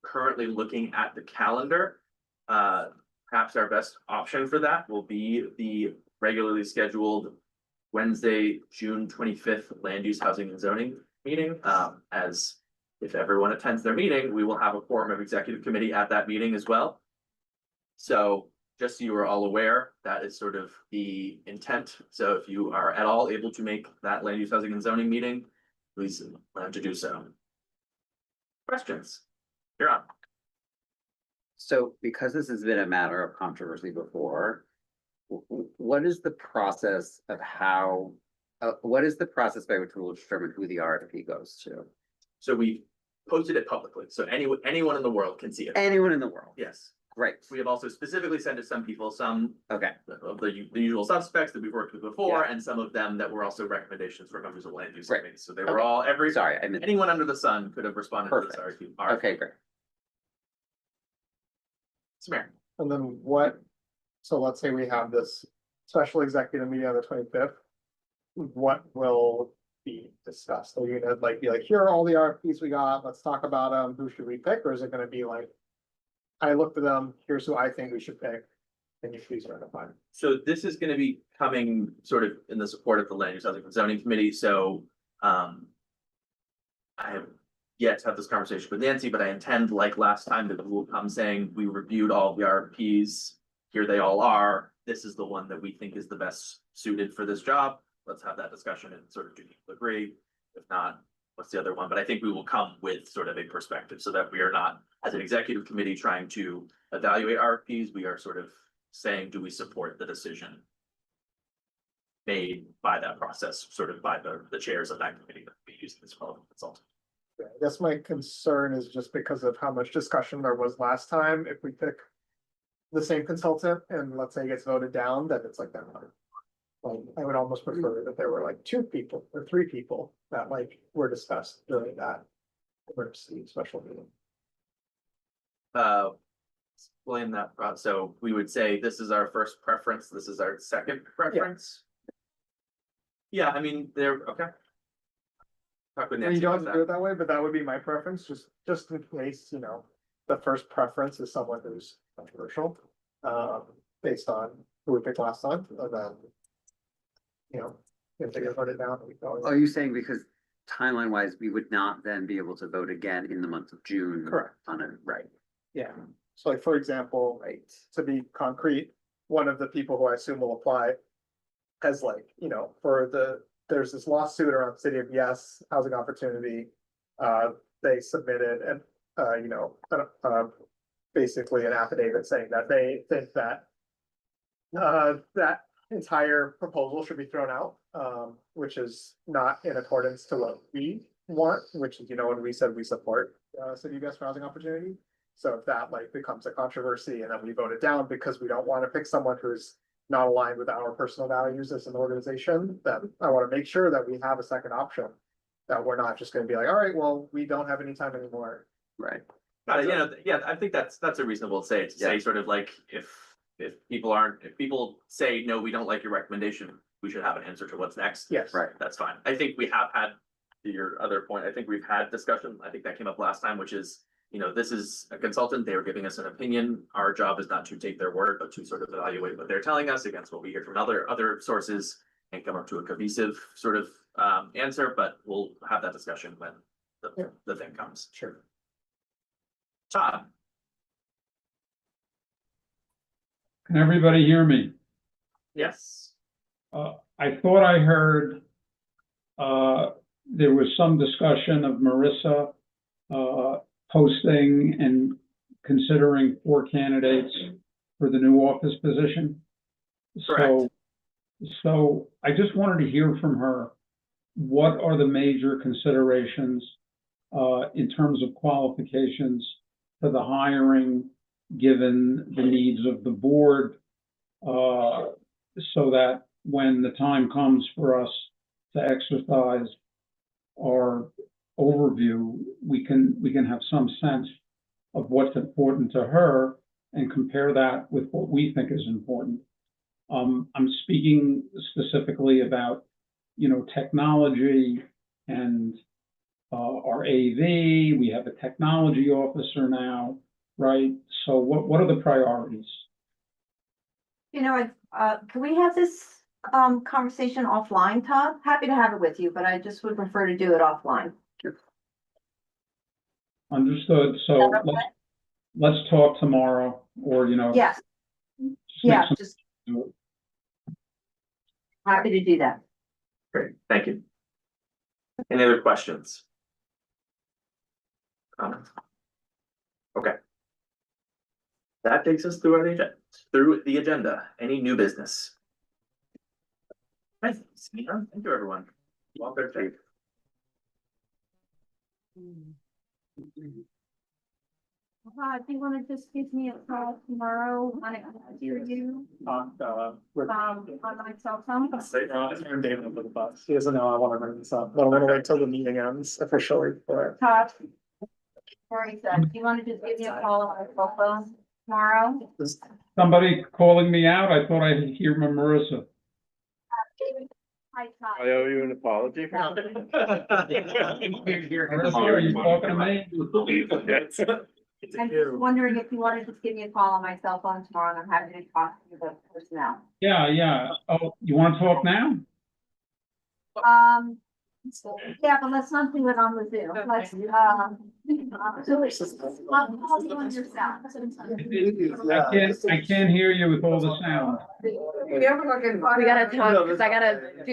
[SPEAKER 2] Currently looking at the calendar, perhaps our best option for that will be the regularly scheduled Wednesday, June 25th land use housing and zoning meeting. As if everyone attends their meeting, we will have a quorum of executive committee at that meeting as well. So just so you are all aware, that is sort of the intent. So if you are at all able to make that land use housing and zoning meeting, please plan to do so. Questions? You're on.
[SPEAKER 3] So because this has been a matter of controversy before, what is the process of how, what is the process by which we will determine who the RFP goes to?
[SPEAKER 2] So we posted it publicly, so anyone in the world can see it.
[SPEAKER 3] Anyone in the world?
[SPEAKER 2] Yes.
[SPEAKER 3] Right,
[SPEAKER 2] We have also specifically sent to some people, some
[SPEAKER 3] okay,
[SPEAKER 2] of the usual suspects that we've worked with before, and some of them that were also recommendations for members of land use
[SPEAKER 3] Right.
[SPEAKER 2] committees. So they were
[SPEAKER 3] Okay.
[SPEAKER 2] all,
[SPEAKER 3] sorry, I meant,
[SPEAKER 2] anyone under the sun could have responded to this
[SPEAKER 3] Perfect.
[SPEAKER 2] RFQ.
[SPEAKER 3] okay, great.
[SPEAKER 2] Samir.
[SPEAKER 7] And then what, so let's say we have this special executive meeting on the 25th. What will be discussed? Are you gonna like be like, here are all the RFPs we got, let's talk about them, who should we pick, or is it gonna be like? I looked at them, here's who I think we should pick, can you please ratify?
[SPEAKER 2] So this is gonna be coming sort of in the support of the land use housing and zoning committee, so, I have yet to have this conversation with Nancy, but I intend, like last time, that we will come saying, we reviewed all the RFPs. Here they all are, this is the one that we think is the best suited for this job, let's have that discussion and sort of do people agree? If not, what's the other one? But I think we will come with sort of a perspective so that we are not, as an executive committee, trying to evaluate RFPs, we are sort of saying, do we support the decision made by that process, sort of by the chairs of that committee that will be using this relevant consultant.
[SPEAKER 7] Yeah, I guess my concern is just because of how much discussion there was last time, if we pick the same consultant and let's say it gets voted down, then it's like that. Like, I would almost prefer that there were like 2 people or 3 people that like were discussed during that emergency special meeting.
[SPEAKER 2] Explain that, so we would say this is our first preference, this is our second preference. Yeah, I mean, they're, okay. Talk with
[SPEAKER 7] And
[SPEAKER 2] Nancy
[SPEAKER 7] you don't
[SPEAKER 2] about
[SPEAKER 7] have to do
[SPEAKER 2] that.
[SPEAKER 7] it that way, but that would be my preference, just in case, you know, the first preference is someone who's controversial. Based on who we picked last time, and then. You know, if they get voted down, we can always.
[SPEAKER 3] Are you saying because timeline wise, we would not then be able to vote again in the month of June?
[SPEAKER 7] Correct.
[SPEAKER 3] On it, right,
[SPEAKER 7] Yeah, so like, for example,
[SPEAKER 3] right,
[SPEAKER 7] to be concrete, one of the people who I assume will apply. Has like, you know, there's this lawsuit around City of Yes Housing Opportunity. They submitted and, you know, basically an affidavit saying that they think that. That entire proposal should be thrown out, which is not in accordance to what we want, which is, you know, when we said we support, City of Yes for Housing Opportunity. So if that like becomes a controversy and then we vote it down because we don't want to pick someone who's not aligned with our personal values as an organization, then I want to make sure that we have a second option. That we're not just gonna be like, all right, well, we don't have any time anymore.
[SPEAKER 3] right,
[SPEAKER 2] You know, yeah, I think that's a reasonable say, to say
[SPEAKER 3] Yeah.
[SPEAKER 2] sort of like, if people say, no, we don't like your recommendation, we should have an answer to what's next.
[SPEAKER 7] Yes.
[SPEAKER 3] right,
[SPEAKER 2] That's fine. I think we have had, to your other point, I think we've had discussion, I think that came up last time, which is, you know, this is a consultant, they are giving us an opinion. Our job is not to take their word, but to sort of evaluate what they're telling us against what we hear from other sources and come up to a cohesive sort of answer, but we'll have that discussion when the thing comes.
[SPEAKER 7] Sure.
[SPEAKER 2] Todd,
[SPEAKER 6] Can everybody hear me?
[SPEAKER 2] yes.
[SPEAKER 6] I thought I heard there was some discussion of Marissa posting and considering 4 candidates for the new office position.
[SPEAKER 2] Correct.
[SPEAKER 6] So I just wanted to hear from her, what are the major considerations in terms of qualifications for the hiring, given the needs of the board, so that when the time comes for us to exercise our overview, we can have some sense of what's important to her and compare that with what we think is important. I'm speaking specifically about, you know, technology and our AV. We have a technology officer now, right? So what are the priorities?
[SPEAKER 12] You know, can we have this conversation offline, Todd? Happy to have it with you, but I just would prefer to do it offline.
[SPEAKER 6] Understood. So let's talk tomorrow, or, you know.
[SPEAKER 12] Yes,
[SPEAKER 6] just
[SPEAKER 12] yeah,
[SPEAKER 6] make some-
[SPEAKER 12] just happy to do that.
[SPEAKER 2] Great, thank you. Any other questions? Comments? Okay. That takes us through the agenda. Any new business? Thank you, everyone. Welcome.
[SPEAKER 12] Do you wanna just give me a call tomorrow when I hear you,
[SPEAKER 7] With
[SPEAKER 12] on my cell phone?
[SPEAKER 7] I'm David under the bus. He doesn't know I wanna bring this up, but I'm gonna wait till the meeting ends officially for it.
[SPEAKER 12] Todd? Already said, do you wanna just give me a call on my cell phone tomorrow?
[SPEAKER 6] Somebody calling me out, I thought I could hear Marissa.
[SPEAKER 12] Hi, Todd.
[SPEAKER 9] I owe you an apology.
[SPEAKER 6] Marissa, are you talking to me?
[SPEAKER 12] I'm just wondering if you wanna just give me a call on my cell phone tomorrow, and I'm happy to talk to the personnel.
[SPEAKER 6] Yeah. Oh, you wanna talk now?
[SPEAKER 12] Yeah, but let's not do it on the Zoom, let's, I'll call you on your cell.
[SPEAKER 6] I can't hear you with all the sound.
[SPEAKER 11] We have a fucking.
[SPEAKER 10] We gotta talk, cause I gotta do